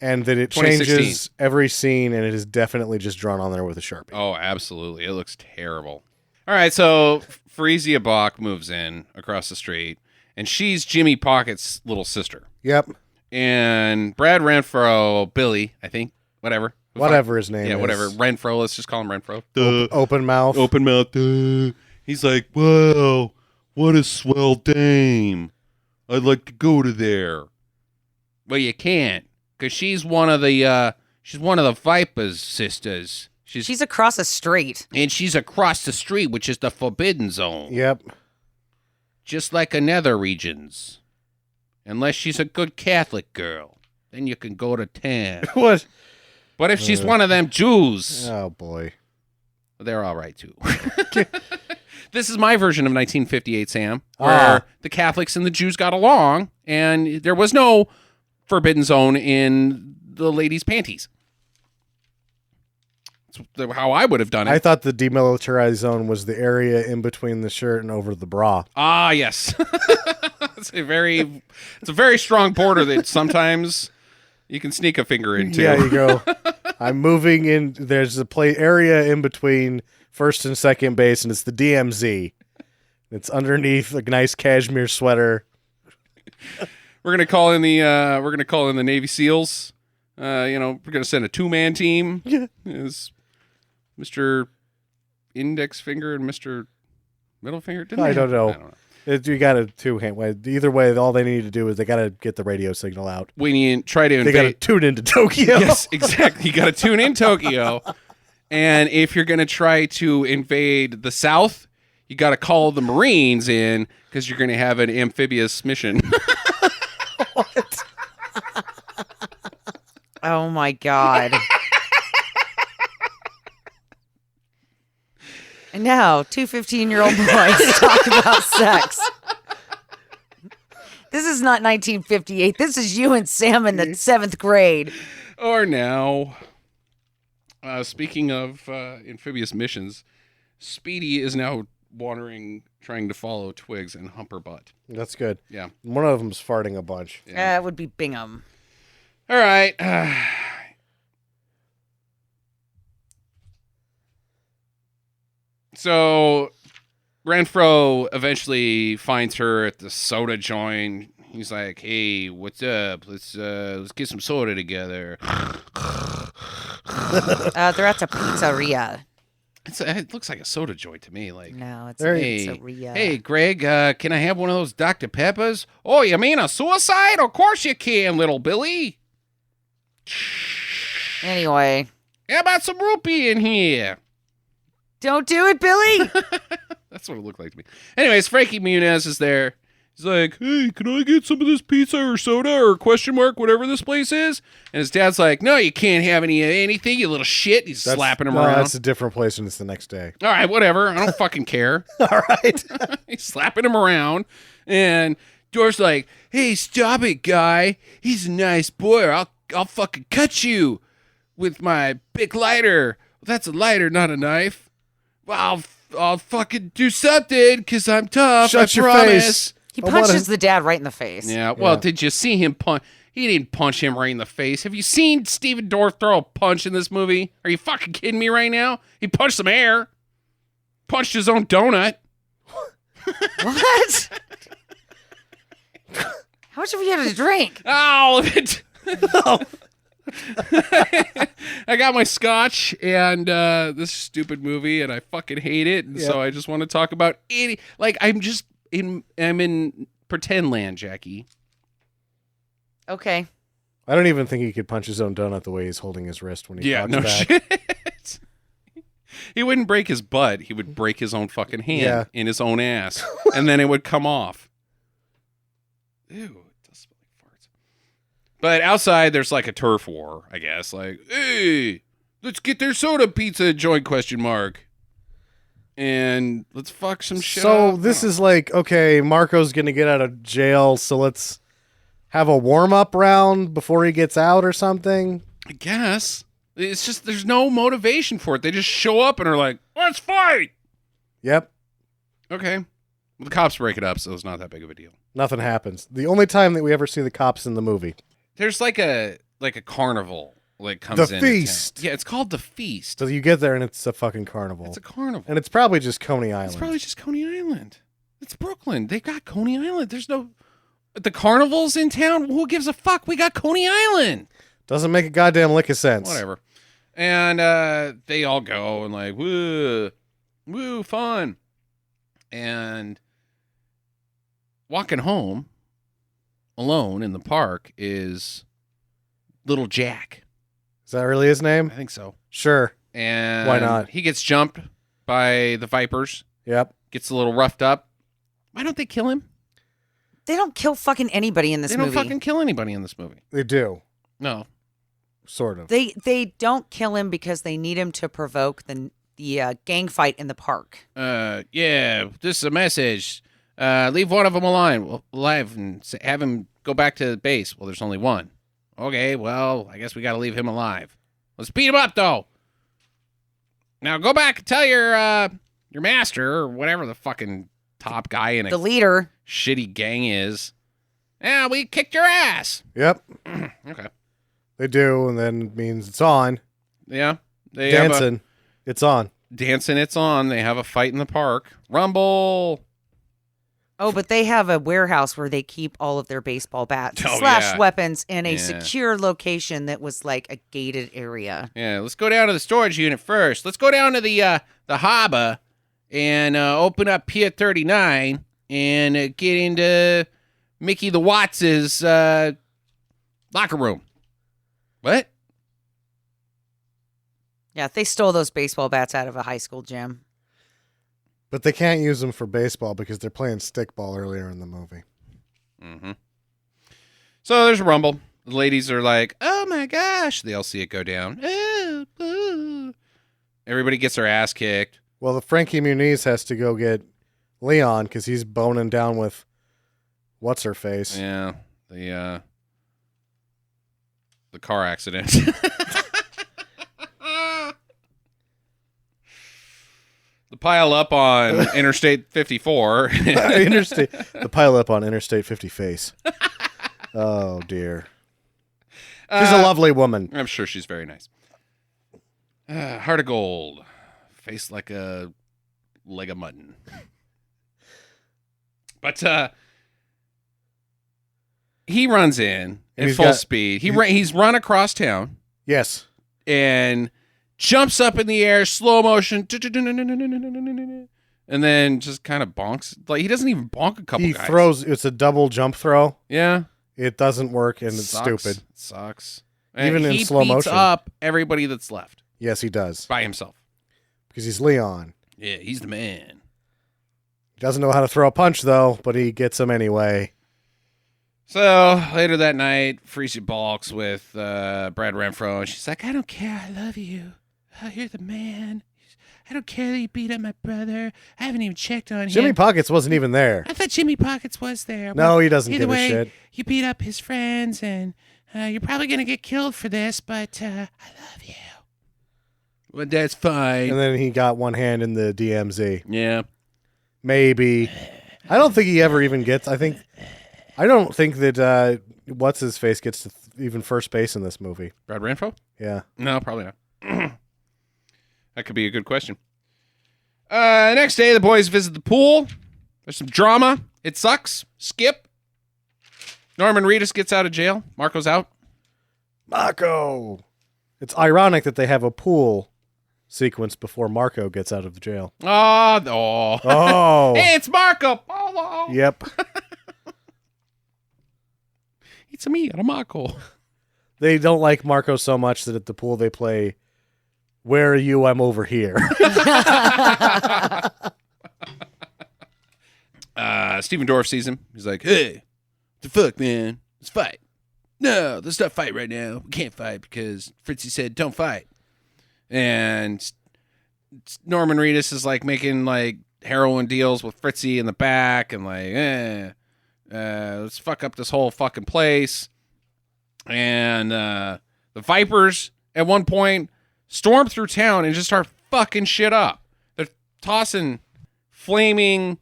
And that it changes every scene, and it is definitely just drawn on there with a Sharpie. Oh, absolutely. It looks terrible. All right, so Frezia Bach moves in across the street, and she's Jimmy Pocket's little sister. Yep. And Brad Renfro, Billy, I think, whatever. Whatever his name is. Yeah, whatever. Renfro. Let's just call him Renfro. Open mouth. Open mouth. He's like, wow, what a swell dame. I'd like to go to there. Well, you can't, because she's one of the Viper's sisters. She's across the street. And she's across the street, which is the Forbidden Zone. Yep. Just like another regions. Unless she's a good Catholic girl. Then you can go to town. What? But if she's one of them Jews, Oh, boy. they're all right, too. This is my version of 1958, Sam, where the Catholics and the Jews got along, and there was no Forbidden Zone in the ladies' panties. That's how I would have done it. I thought the demilitarized zone was the area in between the shirt and over the bra. Ah, yes. It's a very strong border that sometimes you can sneak a finger into. Yeah, you go. I'm moving in. There's a play area in between first and second base, and it's the DMZ. It's underneath a nice cashmere sweater. We're gonna call in the Navy SEALs. We're gonna send a 2-man team. Is Mr. Index Finger and Mr. Middle Finger? I don't know. You got a 2-hand. Either way, all they need to do is they got to get the radio signal out. When you try to They got to invade, tune into Tokyo. yes, exactly. You got to tune in Tokyo, and if you're gonna try to invade the South, you got to call the Marines in because you're gonna have an amphibious mission. What? Oh my God. And now, 2 15-year-old boys talk about sex. This is not 1958. This is you and Sam in the 7th grade. Or now, speaking of amphibious missions, Speedy is now wandering, trying to follow Twigs and hump her butt. That's good. Yeah. One of them's farting a bunch. Yeah. It would be Bingham. All right. So Renfro eventually finds her at the soda joint. He's like, "Hey, what's up? Let's get some soda together." They're at a pizzeria. It looks like a soda joint to me. Like, No, it's a hey, pizzeria. hey, Greg, can I have one of those Dr. Peppers? Oh, you mean a suicide? Of course you can, little Billy. Anyway. How about some rupee in here? Don't do it, Billy. That's what it looked like to me. Anyways, Frankie Muniz is there. He's like, "Hey, can I get some of this pizza or soda or question mark, whatever this place is?" And his dad's like, "No, you can't have anything, you little shit." He's slapping him around. That's a different place, and it's the next day. All right, whatever. I don't fucking care. All right. He's slapping him around. And Door's like, "Hey, stop it, guy. He's a nice boy. Or I'll fucking cut you with my big lighter." "That's a lighter, not a knife." "Well, I'll fucking do something because I'm tough. Shut I your promise. face. He I wanna- punches the dad right in the face. Yeah, well, Yeah. did you see him punch? He didn't punch him right in the face. Have you seen Steven Dorff throw a punch in this movie? Are you fucking kidding me right now? He punched some air. Punched his own donut. What? How much have you had to drink? All of it. I got my scotch and this stupid movie, and I fucking hate it. And so I just want to talk about any. Like, I'm in pretend land, Jackie. Okay. I don't even think he could punch his own donut the way he's holding his wrist when he talks no back. shit. He wouldn't break his butt. He would break his own fucking hand in his own ass, and then it would come off. Ew, it does smell like farts. But outside, there's like a turf war, I guess. Like, hey, let's get their soda pizza joint ? And let's fuck some shit So up. this is like, okay, Marco's going to get out of jail, so let's have a warm-up round before he gets out or something? I guess. It's just, there's no motivation for it. They just show up and are like, let's fight. Yep. Okay. Well, the cops break it up, so it's not that big of a deal. Nothing happens. The only time that we ever see the cops in the movie. There's like a carnival like comes The in. Feast. Yeah, it's called the Feast. So you get there and it's a fucking carnival. It's a carnival. And it's probably just Coney Island. It's probably just Coney Island. It's Brooklyn. They got Coney Island. There's no... The carnival's in town? Who gives a fuck? We got Coney Island. Doesn't make a goddamn lick of sense. Whatever. And they all go and like, woo, woo, fun. And walking home alone in the park is little Jack. Is that really his name? I think so. Sure. And Why not? He gets jumped by the Vipers, Yep. gets a little roughed up. Why don't they kill him? They don't kill fucking anybody in this They movie. don't fucking kill anybody in this movie. They do. No. Sort of. They don't kill him because they need him to provoke the gang fight in the park. Yeah, this is a message. Leave one of them alive and have him go back to the base. Well, there's only one. Okay, well, I guess we got to leave him alive. Let's beat him up, though. Now go back and tell your master or whatever the fucking top guy in a The leader. shitty gang is. Yeah, we kicked your ass. Yep. Okay. They do, and then it means it's on. Yeah. They Dancing. It's on. Dancing, it's on. They have a fight in the park. Rumble. Oh, but they have a warehouse where they keep all of their baseball bats Oh, slash yeah. weapons in a Yeah. secure location that was like a gated area. Yeah, let's go down to the storage unit first. Let's go down to the harbor and open up Pier 39 and get into Mickey the Watts' locker room. What? Yeah, they stole those baseball bats out of a high school gym. But they can't use them for baseball because they're playing stickball earlier in the movie. Mm-hmm. So there's a rumble. The ladies are like, oh my gosh. They all see it go down. Oh, boo. Everybody gets their ass kicked. Well, the Frankie Muniz has to go get Leon because he's boning down with what's-her-face. Yeah, the car accident. The pile up on Interstate 54. The pile up on Interstate 50 face. Oh, dear. She's a lovely woman. I'm sure she's very nice. Heart of gold. Face like a leg of mutton. But he runs in at he's full got- speed. He's run across town Yes. and jumps up in the air, slow motion, and then just kind of bonks. Like he doesn't even bonk a couple He guys. throws, it's a double jump throw. Yeah. It doesn't work, and it's Sucks. stupid. Sucks. Even And in he slow beats motion. up everybody that's left Yes, he does. by himself. Because he's Leon. Yeah, he's the man. He doesn't know how to throw a punch, though, but he gets him anyway. So later that night, Freezy balks with Brad Renfro, and she's like, I don't care. I love you. Oh, you're the man. I don't care that you beat up my brother. I haven't even checked on Jimmy him. Pockets wasn't even there. I thought Jimmy Pockets was there. No, he doesn't either give way, a shit. You beat up his friends, and you're probably going to get killed for this, but I love you. Well, that's fine. And then he got one hand in the DMZ. Yeah. Maybe. I don't think he ever even gets. I don't think that what's his face gets to even first base in this movie. Brad Renfro? Yeah. No, probably not. That could be a good question. Next day, the boys visit the pool. There's some drama. It sucks. Skip. Norman Reedus gets out of jail. Marco's out. Marco. It's ironic that they have a pool sequence before Marco gets out of the jail. Oh. Oh. Hey, it's Marco Polo. Yep. It's me, Marco. They don't like Marco so much that at the pool they play, Where Are You? I'm Over Here. Stephen Dorff sees him. He's like, hey, what the fuck, man? Let's fight. No, let's not fight right now. We can't fight because Fritzy said don't fight. And Norman Reedus is like making like heroin deals with Fritzy in the back and like, let's fuck up this whole fucking place. And the Vipers at one point storm through town and just start fucking shit up. They're tossing flaming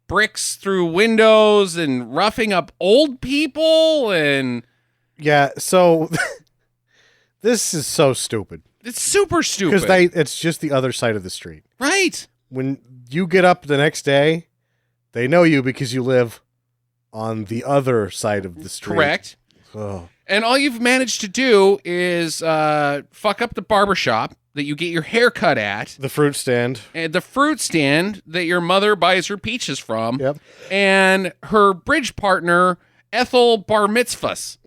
bricks through windows and roughing up old people, and Yeah, so this is so stupid. it's super stupid. Because it's just the other side of the street. Right. When you get up the next day, they know you because you live on the other side of the street. Correct. Oh. And all you've managed to do is fuck up the barbershop that you get your hair cut at, The fruit stand. and the fruit stand that your mother buys her peaches from, Yep. and her bridge partner, Ethel Bar Mitzvahs.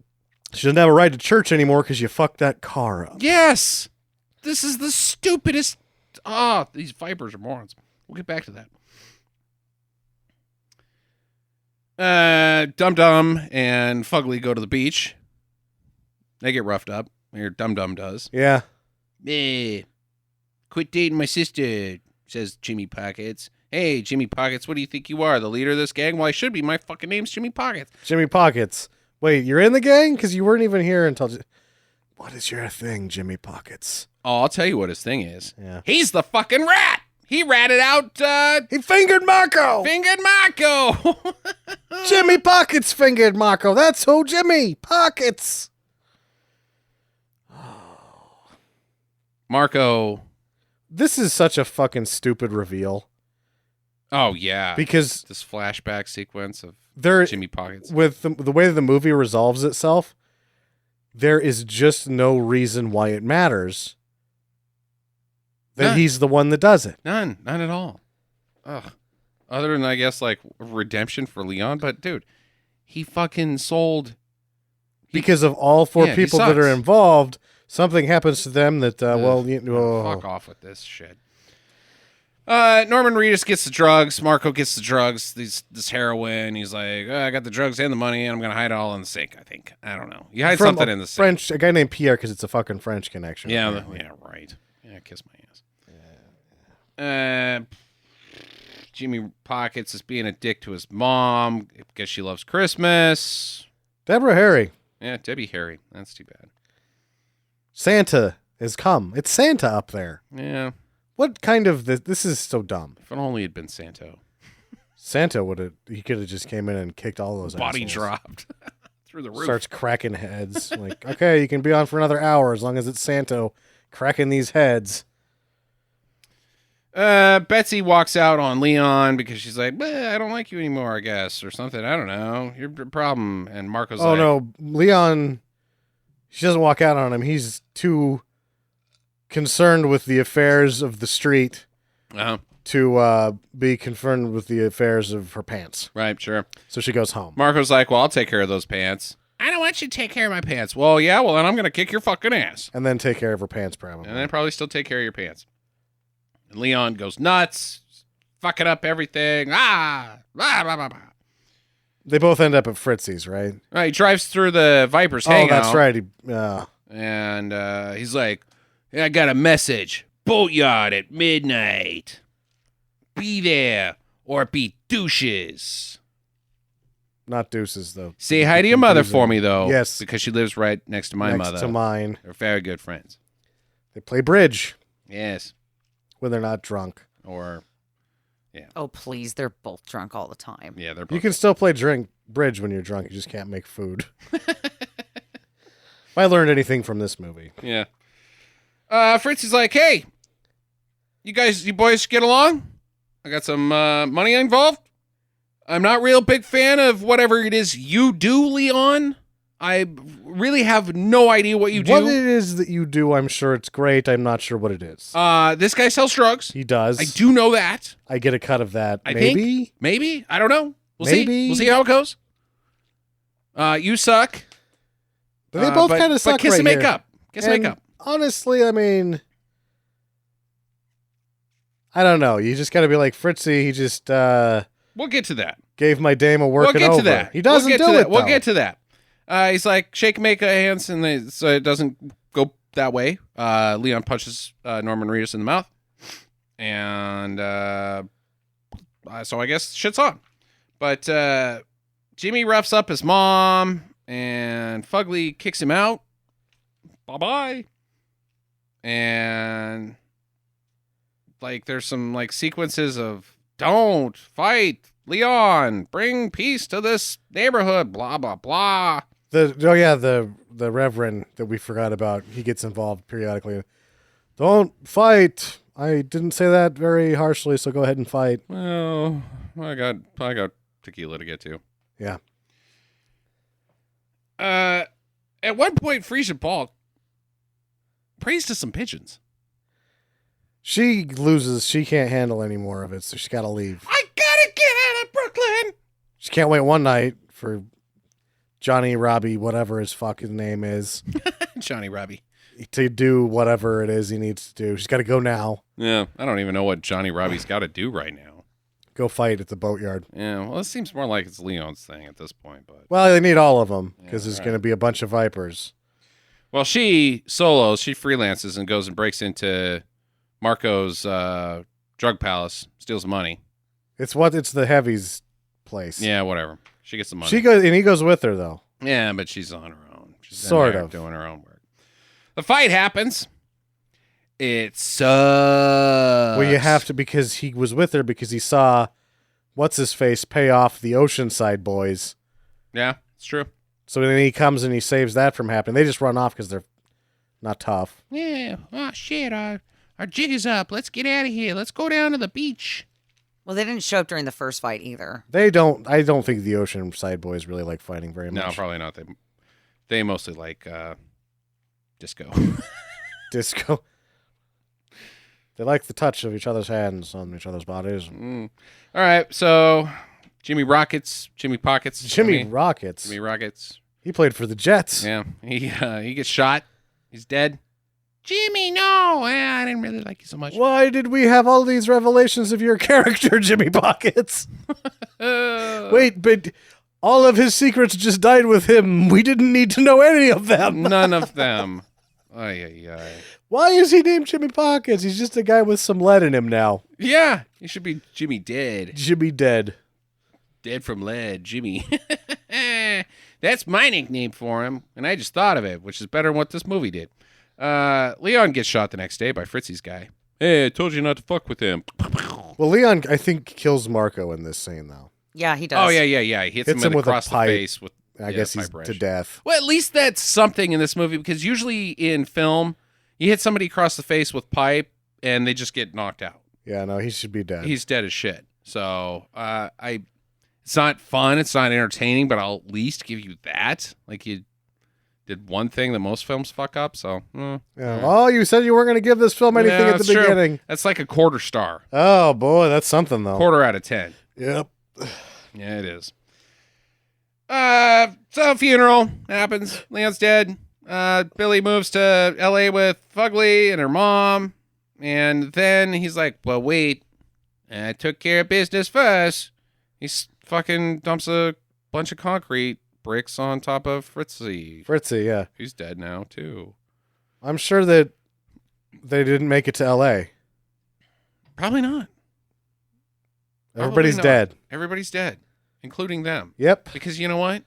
She doesn't have a ride to church anymore because you fucked that car up. Yes! This is the stupidest... these vipers are morons. We'll get back to that. Dum Dum and Fugly go to the beach. They get roughed up. Or Dum Dum does. Yeah. Quit dating my sister, says Jimmy Pockets. Hey, Jimmy Pockets, what do you think you are? The leader of this gang? Well, I should be. My fucking name's Jimmy Pockets. Jimmy Pockets. Wait, you're in the gang? Because you weren't even here until... What is your thing, Jimmy Pockets? Oh, I'll tell you what his thing is. Yeah. He's the fucking rat. He ratted out, He fingered Marco! fingered Marco. Jimmy Pockets fingered Marco. That's who Jimmy Pockets. Marco. This is such a fucking stupid reveal. Oh, yeah. Because This flashback sequence of there, Jimmy Pockets. with the way the movie resolves itself, there is just no reason why it matters that None. he's the one that does it. None at all. Ugh. Other than, I guess, like, redemption for Leon. But, dude, he fucking sold... Because of all four Yeah, he people that are sucks. involved, something happens to them that, Fuck off with this shit. Norman Reedus gets the drugs. Marco gets the drugs. This heroin. He's like, I got the drugs and the money, and I'm gonna hide it all in the sink. I think. I don't know. You hide From something a in the sink. French, a guy named Pierre, because it's a fucking French connection. Yeah. apparently. Yeah. Right. Yeah. Kiss my ass. Jimmy Pockets is being a dick to his mom because she loves Christmas. Deborah Harry. Yeah. Debbie Harry. That's too bad. Santa has come. It's Santa up there. Yeah. What kind of this is so dumb. If it only had been Santo. Santa he could have just came in and kicked all those Body assholes. dropped through the roof. Starts cracking heads. Like, okay, you can be on for another hour as long as it's Santa cracking these heads. Betsy walks out on Leon because she's like, I don't like you anymore, I guess, or something. I don't know. You're a problem. And Marco's Oh like, no, Leon, she doesn't walk out on him. He's too concerned with the affairs of the street uh-huh. to be concerned with the affairs of her pants. Right, sure. So she goes home. Marco's like, well, I'll take care of those pants. I don't want you to take care of my pants. Well, yeah, well, then I'm going to kick your fucking ass. And then take care of her pants, probably. And then probably still take care of your pants. And Leon goes nuts, fucking up everything. Blah, blah, blah, blah. They both end up at Fritzy's, right? Right, he drives through the Viper's Oh, hangout. that's right. And he's like, I got a message. Boatyard at midnight. Be there or be douches. Not Deuces, though. Say hi to your mother for me, though. Yes. Because she lives right next to my Next mother. to mine. They're very good friends. They play bridge Yes. when they're not drunk. Or, Oh, please. They're both drunk all the time. yeah, they're both. You can still play bridge when you're drunk. You just can't make food. If I learned anything from this movie. Yeah. Fritz is like, hey, you boys get along? I got some money involved. I'm not real big fan of whatever it is you do, Leon. I really have no idea what you do. What it is that you do, I'm sure it's great. I'm not sure what it is. This guy sells drugs. He does. I do know that. I get a cut of that. I Maybe? think. Maybe. I don't know. We'll Maybe. see. We'll see how it goes. You suck. But they both but- kind of suck But kiss right and make here. up. Kiss and And make up. honestly, I mean, I don't know. You just got to be like Fritzy. He just We'll get to that. gave my dame a We'll working get over. to that. He doesn't we'll get do to it, that. We'll though. get to that. He's like, shake, make hands, and so it doesn't go that way. Leon punches Norman Reedus in the mouth. And so I guess shit's on. But Jimmy roughs up his mom, and Fugly kicks him out. Bye-bye. And like there's some like sequences of don't fight Leon, bring peace to this neighborhood, blah blah blah. The Reverend that we forgot about, he gets involved periodically. Don't fight. I didn't say that very harshly, so go ahead and fight. Well, I got tequila to get to. Yeah. At one point, Frisia Ball prays to some pigeons. She loses. She can't handle any more of it, so she's got to leave. I gotta get out of Brooklyn. She can't wait one night for Johnny Robbie, whatever his fucking name is, Johnny Robbie. to do whatever it is he needs to do. She's got to go now. Yeah, I don't even know what Johnny Robbie's got to do right now. Go fight at the boatyard. Yeah, well, it seems more like it's Leon's thing at this point. But Well, they need all of them because Yeah, there's right. going to be a bunch of vipers. well, she solos, she freelances and goes and breaks into Marco's drug palace, steals the money. It's the heavies place. Yeah, whatever. She gets the money. She goes, and he goes with her though. Yeah, but she's on her own. She's in Sort there of. doing her own work. The fight happens. It sucks. Well, you have to because he was with her because he saw what's his face pay off the Oceanside boys. Yeah, it's true. So then he comes and he saves that from happening. They just run off because they're not tough. Yeah. Oh shit. Our jig is up. Let's get out of here. Let's go down to the beach. Well, they didn't show up during the first fight either. They don't. I don't think the Oceanside boys really like fighting very No, much. probably not. They mostly like disco. Disco. They like the touch of each other's hands on each other's bodies. All right. So Jimmy Pockets. Jimmy Rockets. Jimmy Rockets. He played for the Jets. Yeah. He gets shot. He's dead. Jimmy, no. I didn't really like you so much. Why did we have all these revelations of your character, Jimmy Pockets? Wait, but all of his secrets just died with him. We didn't need to know any of them. None of them. Ay, ay, ay. Why is he named Jimmy Pockets? He's just a guy with some lead in him now. Yeah. He should be Jimmy Dead. Jimmy dead. Dead from lead, Jimmy. That's my nickname for him, and I just thought of it, which is better than what this movie did. Leon gets shot the next day by Fritzy's guy. Hey, I told you not to fuck with him. Well, Leon, I think, kills Marco in this scene, though. Yeah, he does. Oh, yeah. He hits him with a across the pipe. face with I guess he's pipe wrench. to death. Well, at least that's something in this movie, because usually in film, you hit somebody across the face with pipe, and they just get knocked out. Yeah, no, he should be dead. He's dead as shit. So, it's not fun, it's not entertaining, but I'll at least give you that. Like, you did one thing that most films fuck up, so... Yeah. Oh, you said you weren't going to give this film anything Yeah, at the that's true. beginning. That's like a quarter star. Oh, boy, that's something, though. Quarter out of 10. Yep. Yeah, it is. So funeral happens. Leon's dead. Billy moves to L.A. with Fugly and her mom. And then he's like, well, wait. I took care of business first. He fucking dumps a bunch of concrete bricks on top of Fritzy. Fritzy, yeah. He's dead now, too. I'm sure that they didn't make it to L.A. Probably not. Everybody's Probably not. dead. Everybody's dead, including them. Yep. Because you know what?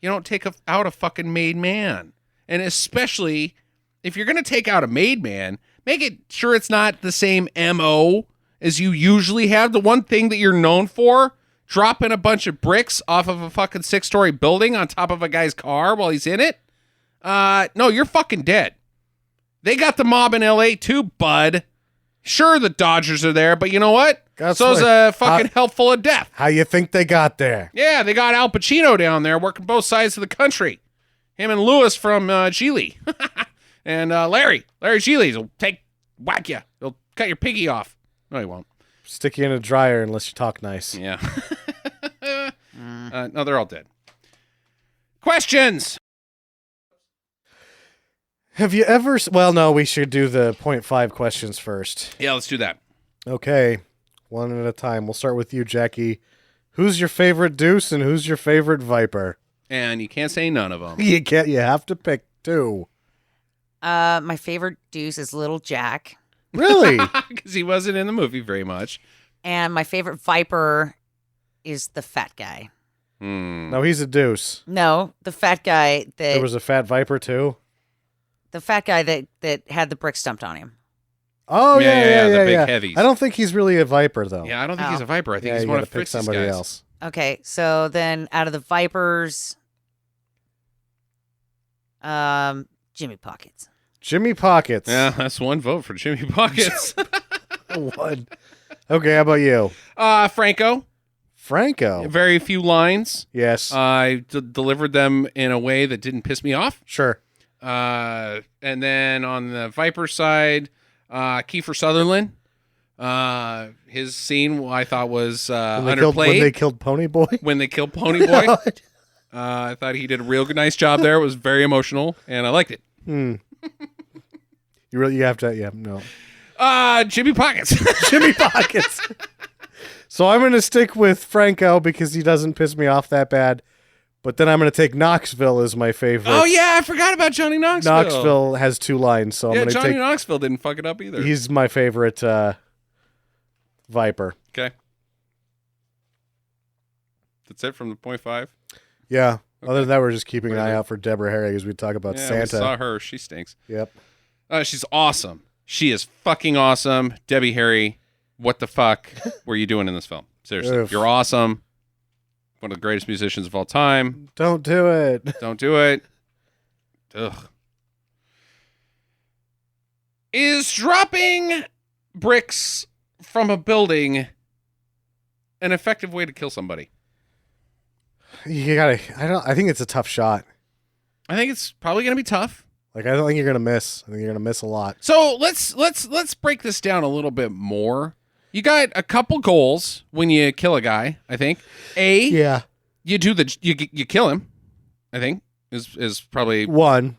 You don't take out a fucking made man. And especially if you're going to take out a made man, make it sure it's not the same MO as you usually have. The one thing that you're known for, dropping a bunch of bricks off of a fucking 6-story building on top of a guy's car while he's in it. No, you're fucking dead. They got the mob in LA too, bud. Sure, the Dodgers are there, but you know what? That's So's why- a fucking helpful of death. How you think they got there? Yeah, they got Al Pacino down there working both sides of the country. Him and Lewis from Geely. And Larry Geely will whack you. He'll cut your piggy off. No, he won't. Stick you in a dryer unless you talk nice. Yeah. No, they're all dead. Questions. Have you ever... Well, no, we should do the 0.5 questions first. Yeah, let's do that. Okay, one at a time. We'll start with you, Jackie. Who's your favorite Deuce and who's your favorite Viper? And you can't say none of them. You can't. You have to pick two. My favorite Deuce is Little Jack. Really? Because he wasn't in the movie very much. And my favorite Viper is the fat guy. No, he's a Deuce. No, the fat guy There was a fat Viper too. the fat guy that had the brick stumped on him. Oh yeah, the big yeah. heavies. I don't think he's really a Viper though. Yeah, I don't think he's a Viper. I think Yeah, he's you one gotta of pick Fritz's somebody guys. else. Okay, so then out of the Vipers, Jimmy Pockets. Jimmy Pockets. Yeah, that's one vote for Jimmy Pockets. One. Okay, how about you? Franco. Franco. Very few lines. Yes. I delivered them in a way that didn't piss me off. Sure. And then on the Viper side, Kiefer Sutherland. His scene I thought was underplayed. When they killed Pony Boy. When they killed Pony Boy. I thought he did a real nice job there. It was very emotional, and I liked it. You have to, yeah, no. Jimmy Pockets. Jimmy Pockets. So I'm going to stick with Franco because he doesn't piss me off that bad. But then I'm going to take Knoxville as my favorite. Oh, yeah, I forgot about Johnny Knoxville. Knoxville has 2 lines, so I'm going to Johnny take... Knoxville didn't fuck it up either. He's my favorite Viper. Okay. That's it from the 0.5? Yeah. Okay. Other than that, we're just keeping an eye out for Deborah Harry as we talk about Santa. We saw her. She stinks. Yep. She's awesome. She is fucking awesome. Debbie Harry, what the fuck were you doing in this film? Seriously. Oof. You're awesome. One of the greatest musicians of all time. Don't do it. Don't do it. Ugh. Is dropping bricks from a building an effective way to kill somebody? I think it's a tough shot. I think it's probably going to be tough. Like, I don't think you're going to miss. I think you're going to miss a lot. So let's break this down a little bit more. You got a couple goals when you kill a guy, I think. Yeah. You do you kill him, I think, is probably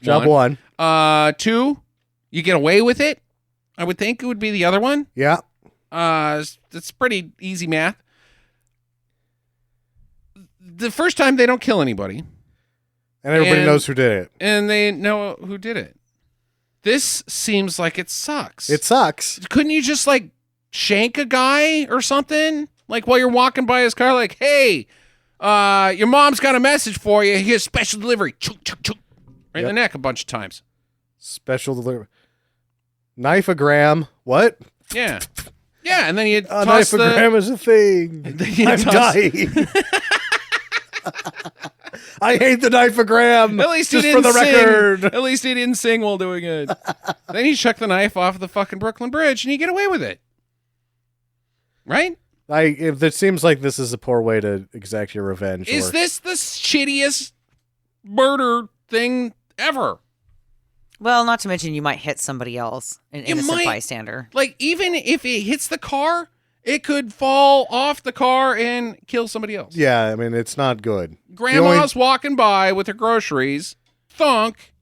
Job one. 2, you get away with it. I would think it would be the other one. Yeah. It's pretty easy math. The first time they don't kill anybody. And everybody knows who did it. And they know who did it. This seems like it sucks. It sucks. Couldn't you just like shank a guy or something? Like while you're walking by his car, like, hey, your mom's got a message for you. Here's special delivery. Chunk, chunk, chunk. Right in the neck a bunch of times. Special delivery. Knife-o-gram. What? Yeah. Yeah, and then you toss knife-o-gram is a thing. I'm dying. I hate the knife-o-gram. At least he just didn't for the sing. record. At least he didn't sing while doing it. Then you chuck the knife off the fucking Brooklyn Bridge and you get away with it. Right? It seems like this is a poor way to exact your revenge. Is this the shittiest murder thing ever? Well, not to mention you might hit somebody else, an innocent bystander. Like, even if it hits the car, it could fall off the car and kill somebody else. Yeah, I mean, it's not good. Grandma's walking by with her groceries. Thunk.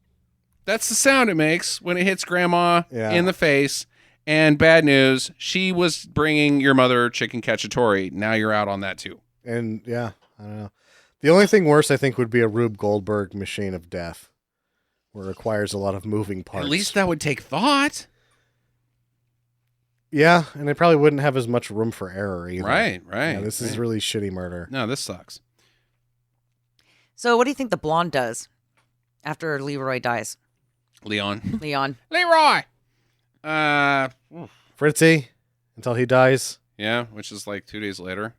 That's the sound it makes when it hits Grandma in the face. And bad news, she was bringing your mother chicken cacciatore. Now you're out on that too. And yeah, I don't know. The only thing worse, I think, would be a Rube Goldberg machine of death, where it requires a lot of moving parts. At least that would take thought. Yeah, and it probably wouldn't have as much room for error either. Right. Yeah, this is really shitty murder. No, this sucks. So what do you think the blonde does after Leroy dies? Leon. Leroy! Fritzy, until he dies. Yeah, which is like 2 days later.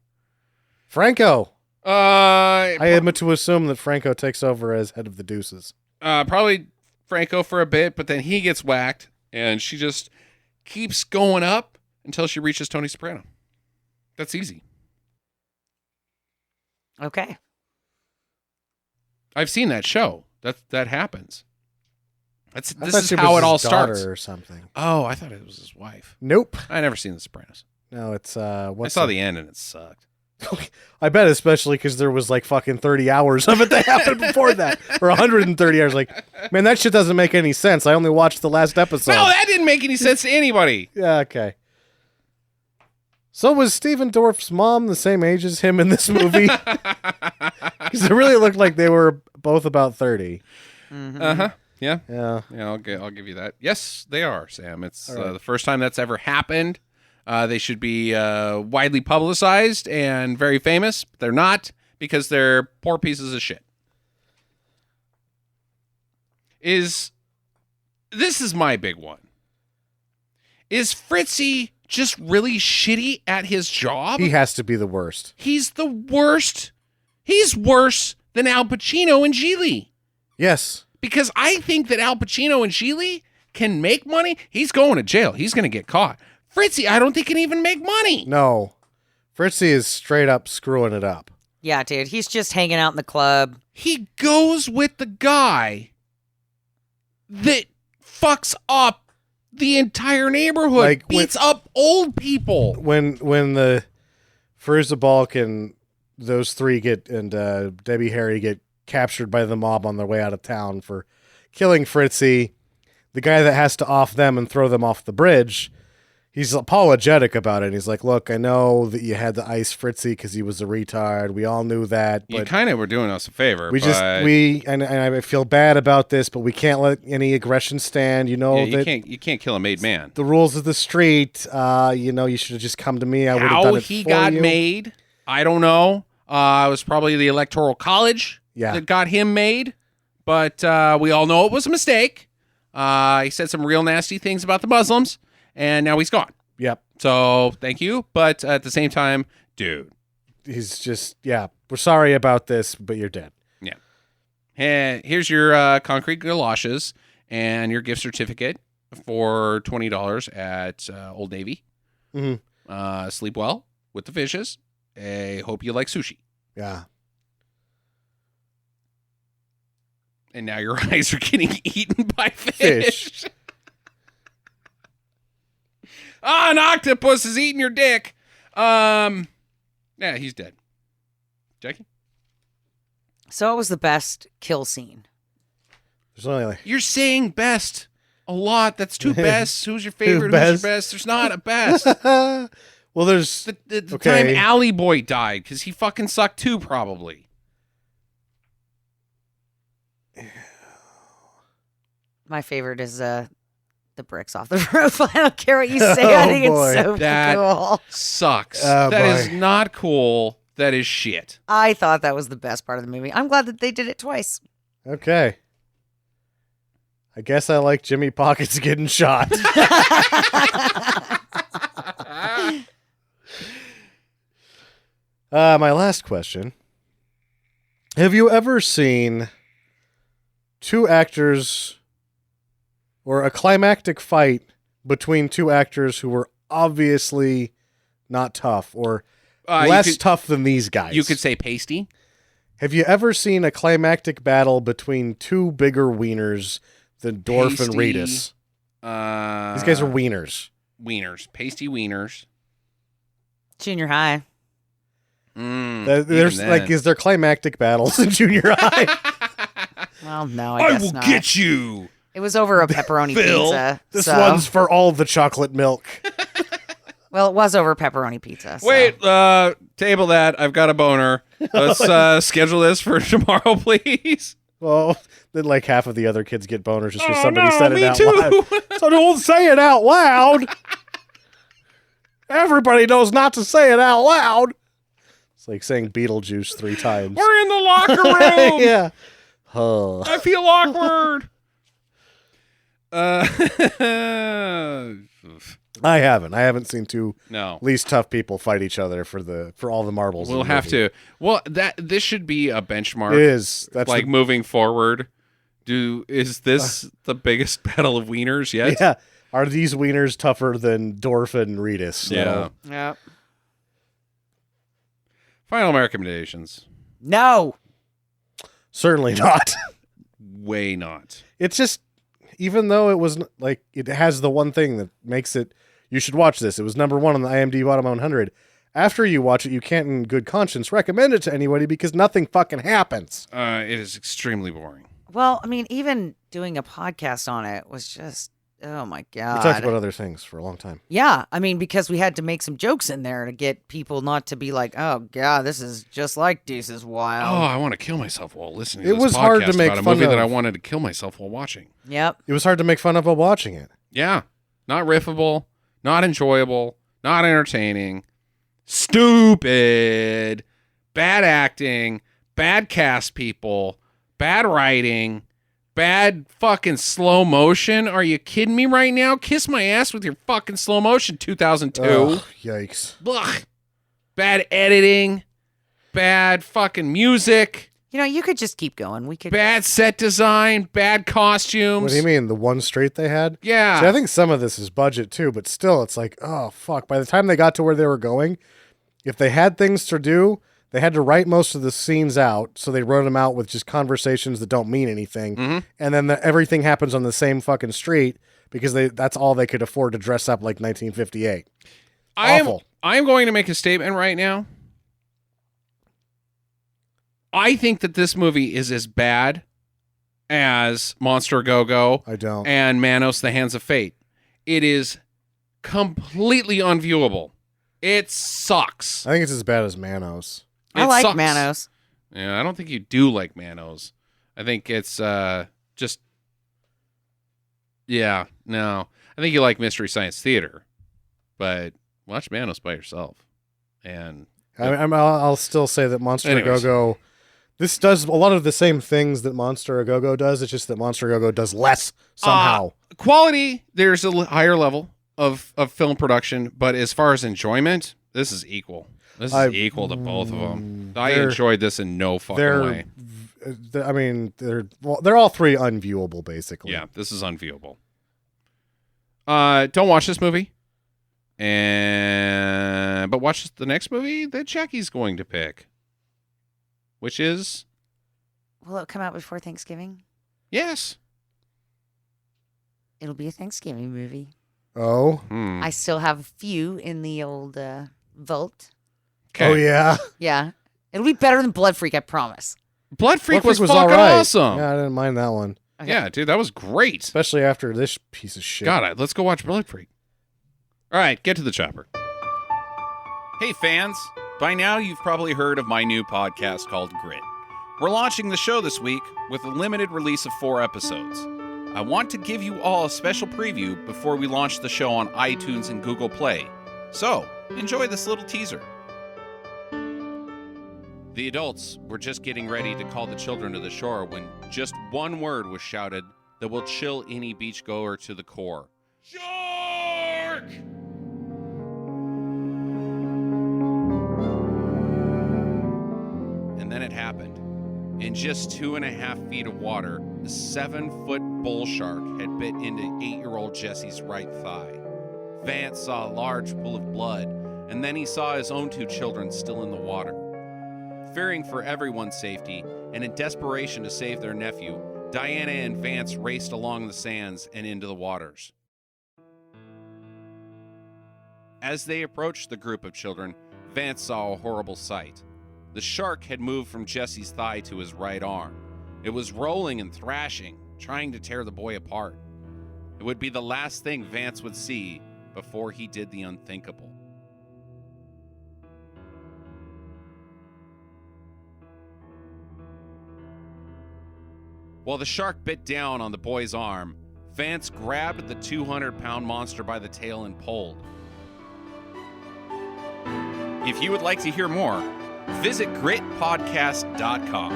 Franco. I I admit to assume that Franco takes over as head of the Deuces. probably Franco for a bit, but then he gets whacked, and she just keeps going up until she reaches Tony Soprano. That's easy. Okay. I've seen that show. That happens. This is it how was it all his daughter starts. or something. Oh, I thought it was his wife. Nope. I never seen The Sopranos. No, it's I saw the end and it sucked. I bet, especially because there was like fucking 30 hours of it that happened before that, or 130 hours. Like, man, that shit doesn't make any sense. I only watched the last episode. No, that didn't make any sense to anybody. Yeah, okay. So was Stephen Dorff's mom the same age as him in this movie? Because it really looked like they were both about 30. Mm-hmm. Uh-huh. Yeah. Yeah. Yeah, I'll give you that. Yes, they are, Sam. It's All right. the first time that's ever happened. They should be widely publicized and very famous, but they're not because they're poor pieces of shit. This is my big one. Is Fritzy just really shitty at his job? He has to be the worst. He's the worst. He's worse than Al Pacino and Geely. Yes. Because I think that Al Pacino and Geely can make money. He's going to jail. He's going to get caught. Fritzy, I don't think can even make money. No. Fritzy is straight up screwing it up. Yeah, dude. He's just hanging out in the club. He goes with the guy that fucks up the entire neighborhood, Like, beats up old people. When the Firuza Balk and those three and Debbie Harry get captured by the mob on their way out of town for killing Fritzy, the guy that has to off them and throw them off the bridge, he's apologetic about it. He's like, look, I know that you had to ice Fritzy because he was a retard. We all knew that. You But kind of were doing us a favor. and I feel bad about this, but we can't let any aggression stand. You know you that can't kill a made man. the rules of the street. You should have just come to me. I would have done How it he for got you. made, I don't know. It was probably the Electoral College Yeah. that got him made, but we all know it was a mistake. He said some real nasty things about the Muslims, and now he's gone. Yep. So thank you, but at the same time, dude, He's just, we're sorry about this, but you're dead. yeah. And here's your concrete galoshes and your gift certificate for $20 at Old Navy. Mm-hmm. Sleep well with the fishes. I hope you like sushi. Yeah. And now your eyes are getting eaten by fish. An octopus is eating your dick. Yeah, he's dead. Jackie? So it was the best kill scene. There's only like, You're saying best a lot. That's two bests. Who's your favorite? Who's best? your best? There's not a best. well, there's The Okay. time Alley Boy died, because he fucking sucked too, probably. My favorite is the bricks off the roof. I don't care what you say. I think boy. it's so That- cool. Sucks. Oh, That is boy. not cool. That is shit. I thought that was the best part of the movie. I'm glad that they did it twice. okay. I guess I like Jimmy Pockets getting shot. My last question. Have you ever seen two actors or a climactic fight between two actors who were obviously not tough or less tough than these guys? You could say pasty. Have you ever seen a climactic battle between two bigger wieners than Dorf and Pasty, Reedus? These guys are wieners. Wieners. Pasty wieners. Junior high. There's even like, then. is there climactic battles in junior high? Well, no, I guess will not. get you. It was over a pepperoni Phil, pizza. This so- one's for all the chocolate milk. Well, it was over pepperoni pizza. so- Wait, table that. I've got a boner. Let's schedule this for tomorrow, please. Well, then like half of the other kids get boners just because Oh, somebody no, said it me out too. loud. So don't say it out loud. Everybody knows not to say it out loud. It's like saying Beetlejuice 3 times. We're in the locker room. Yeah. Oh. I feel awkward. I haven't seen two No. least tough people fight each other for all the marbles. We'll in the have movie. to. Well, this should be a benchmark. It is. That's like the- moving forward. Is this the biggest battle of wieners yet? yeah. Are these wieners tougher than Dorf and Reedus? So- Yeah. Yeah. Final recommendations. No. Certainly not. Way not. It's just, even though it was like, it has the one thing that makes it, you should watch this. It was number 1 on the IMDb Bottom 100. After you watch it, you can't in good conscience recommend it to anybody because nothing fucking happens. It is extremely boring. Well, I mean, even doing a podcast on it was just, oh my God. We talked about other things for a long time. Yeah. I mean, because we had to make some jokes in there to get people not to be like, oh, God, this is just like Deuces Oh, Wild. I want to kill myself while listening to It this was hard to podcast make about a fun movie that of. I wanted to kill myself while watching. Yep. It was hard to make fun of while watching it. Yeah. Not riffable, not enjoyable, not entertaining. Stupid. Bad acting, bad cast people, bad writing, bad fucking slow motion. Are you kidding me right now? Kiss my ass with your fucking slow motion 2002. Ugh, yikes. Blah. Bad editing, bad fucking music, You know, you could just keep going. We could. bad set design, bad costumes. What do you mean? The one straight they had? Yeah. See, I think some of this is budget too, but still, it's like, oh, fuck. By the time they got to where they were going, If they had things to do, they had to write most of the scenes out, so they wrote them out with just conversations that don't mean anything. Mm-hmm. And then everything happens on the same fucking street because that's all they could afford to dress up like 1958. Awful. I am going to make a statement right now. I think that this movie is as bad as Monster Go-Go I don't. and Manos: The Hands of Fate. It is completely unviewable. It sucks. I think it's as bad as Manos. I It like sucks. Manos. Yeah, I don't think you do like Manos. I think it's just... Yeah, no. I think you like Mystery Science Theater, but watch Manos by yourself. And I'll still say that Monster Anyways. Go-Go... This does a lot of the same things that Monster Go-Go does. It's just that Monster Go-Go does less somehow. Quality, there's a higher level of film production, but as far as enjoyment, this is equal. This is equal to both of them. I enjoyed this in no fucking way. I mean, they're all three unviewable, basically. Yeah, this is unviewable. Don't watch this movie. But watch the next movie that Jackie's going to pick. Which is? Will it come out before Thanksgiving? Yes. It'll be a Thanksgiving movie. Oh? I still have a few in the old vault. Okay. Oh, yeah? Yeah. It'll be better than Blood Freak, I promise. Blood Freak was all fucking right. awesome. Yeah, I didn't mind that one. Okay. Yeah, dude, that was great. Especially after this piece of shit. God, let's go watch Blood Freak. All right, get to the chopper. Hey, fans. By now, you've probably heard of my new podcast called Grit. We're launching the show this week with a limited release of 4 episodes. I want to give you all a special preview before we launch the show on iTunes and Google Play. So, enjoy this little teaser. The adults were just getting ready to call the children to the shore when just one word was shouted that will chill any beachgoer to the core. Shark! And then it happened. In just 2.5 feet of water, a 7-foot bull shark had bit into 8-year-old Jesse's right thigh. Vance saw a large pool of blood, and then he saw his own 2 children still in the water. Fearing for everyone's safety, and in desperation to save their nephew, Diana and Vance raced along the sands and into the waters. As they approached the group of children, Vance saw a horrible sight. The shark had moved from Jesse's thigh to his right arm. It was rolling and thrashing, trying to tear the boy apart. It would be the last thing Vance would see before he did the unthinkable. While the shark bit down on the boy's arm, Vance grabbed the 200-pound monster by the tail and pulled. If you would like to hear more, visit gritpodcast.com.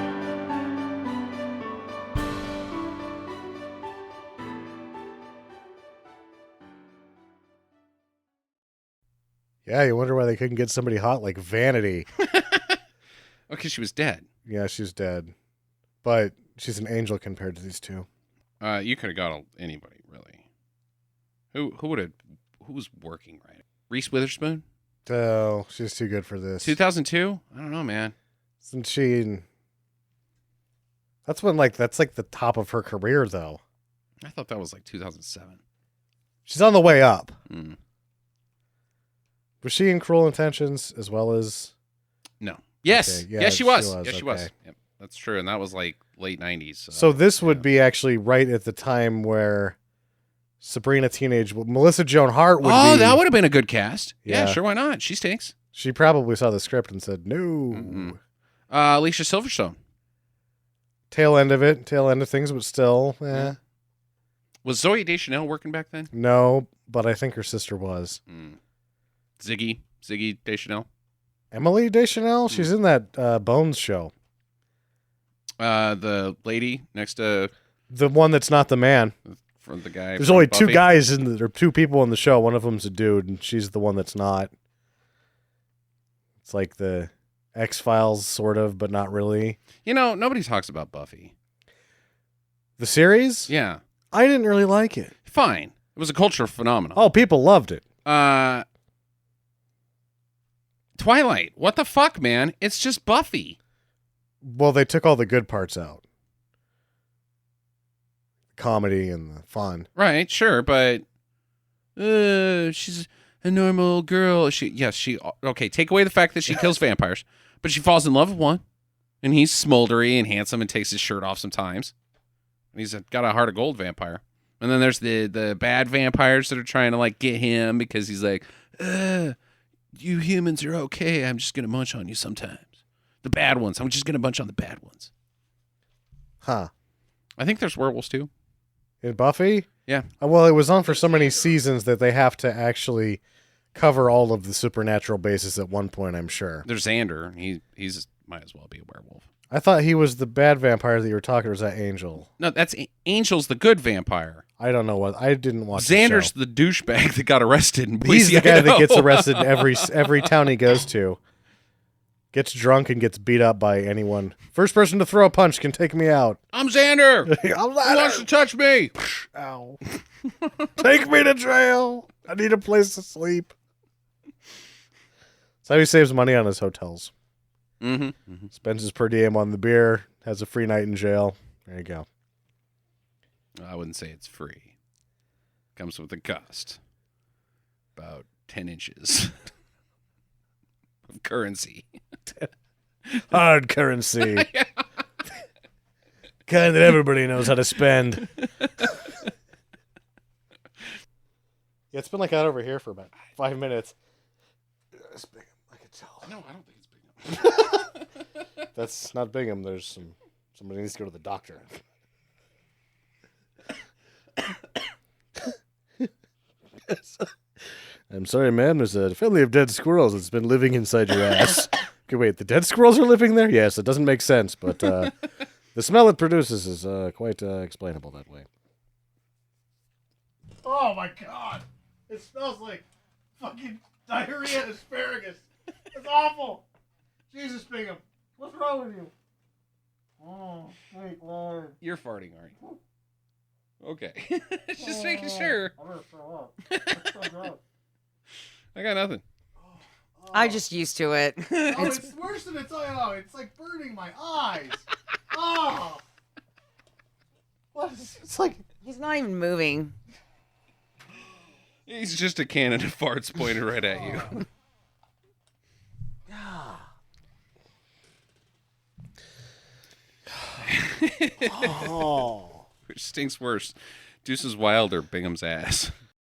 Yeah, you wonder why they couldn't get somebody hot like Vanity. Okay, she was dead. Yeah, she's dead. But she's an angel compared to these two. You could have got anybody, really. Who was working right? Reese Witherspoon? Oh, she's too good for this. 2002? I don't know, man. Isn't she? That's like the top of her career, though. I thought that was like 2007. She's on the way up. Mm. Was she in Cruel Intentions as well as? No. Yes. Okay, yeah, yes, she was. she was, Yes, she okay. was. Yep, that's true. And that was like late 90s. So this would be actually right at the time where Sabrina Melissa Joan Hart would be. Oh, that would have been a good cast. Yeah, Yeah. sure. Why not? She stinks. She probably saw the script and said no. Mhm. Alicia Silverstone. Tail end of things, but still, Yeah. Was Zoe Deschanel working back then? no. But I think her sister was Ziggy Deschanel. Emily Deschanel. She's in that Bones show. The lady next to The one that's not the man. from the guy. There's from only Buffy. two guys or 2 people in the show. One of them's a dude, and she's the one that's not. It's like the X-Files, sort of, but not really. You know, nobody talks about Buffy. The series? Yeah, I didn't really like it. fine. It was a cultural phenomenon. Oh, people loved it. Twilight. What the fuck, man? It's just Buffy. Well, they took all the good parts out. Comedy and the fun. Right, sure, but she's a normal girl. Okay, take away the fact that she kills vampires, but she falls in love with one, and he's smoldery and handsome and takes his shirt off sometimes. And he's got a heart of gold vampire. And then there's the bad vampires that are trying to like get him because he's like, you humans are okay. I'm just gonna munch on you sometimes. The bad ones. I'm just gonna munch on the bad ones. Huh. I think there's werewolves too. In Buffy? Yeah. Well, it was on for so many seasons that they have to actually cover all of the supernatural bases at one point, I'm sure. There's Xander. He's might as well be a werewolf. I thought he was the bad vampire that you were talking, or was that Angel? No, that's Angel's the good vampire. I don't know what. I didn't watch Xander's the show. the douchebag that got arrested in He's Boise, the guy that Idaho. gets arrested in every town he goes to. Gets drunk and gets beat up by anyone. First person to throw a punch can take me out. I'm Xander. I'm Who wants to touch me? Ow. Take me to jail. I need a place to sleep. That's how he saves money on his hotels. Mm-hmm. Spends his per diem on the beer. Has a free night in jail. There you go. I wouldn't say it's free. Comes with a cost. About 10 inches of currency. Hard currency. Kind that everybody knows how to spend. Yeah, it's been like that over here for about 5 minutes. It's Bingham, I can tell. No, I don't think it's big. That's not Bingham. There's somebody needs to go to the doctor. I'm sorry, ma'am. There's a family of dead squirrels that's been living inside your ass. Okay, wait, the dead squirrels are living there? Yes, it doesn't make sense, but the smell it produces is quite explainable that way. Oh my god! It smells like fucking diarrhea and asparagus. It's awful. Jesus, Bingham, what's wrong with you? Oh, sweet Lord. You're farting, aren't you? Okay. Just making sure. I'm gonna throw up. It's so gross. I got nothing. I'm just used to it. Oh, it's worse than it's. Oh, it's like burning my eyes. Oh. What is? It's like. He's not even moving. He's just a cannon of farts pointed right at you. Oh. Which stinks worse? Deuces Wild or Bingham's ass?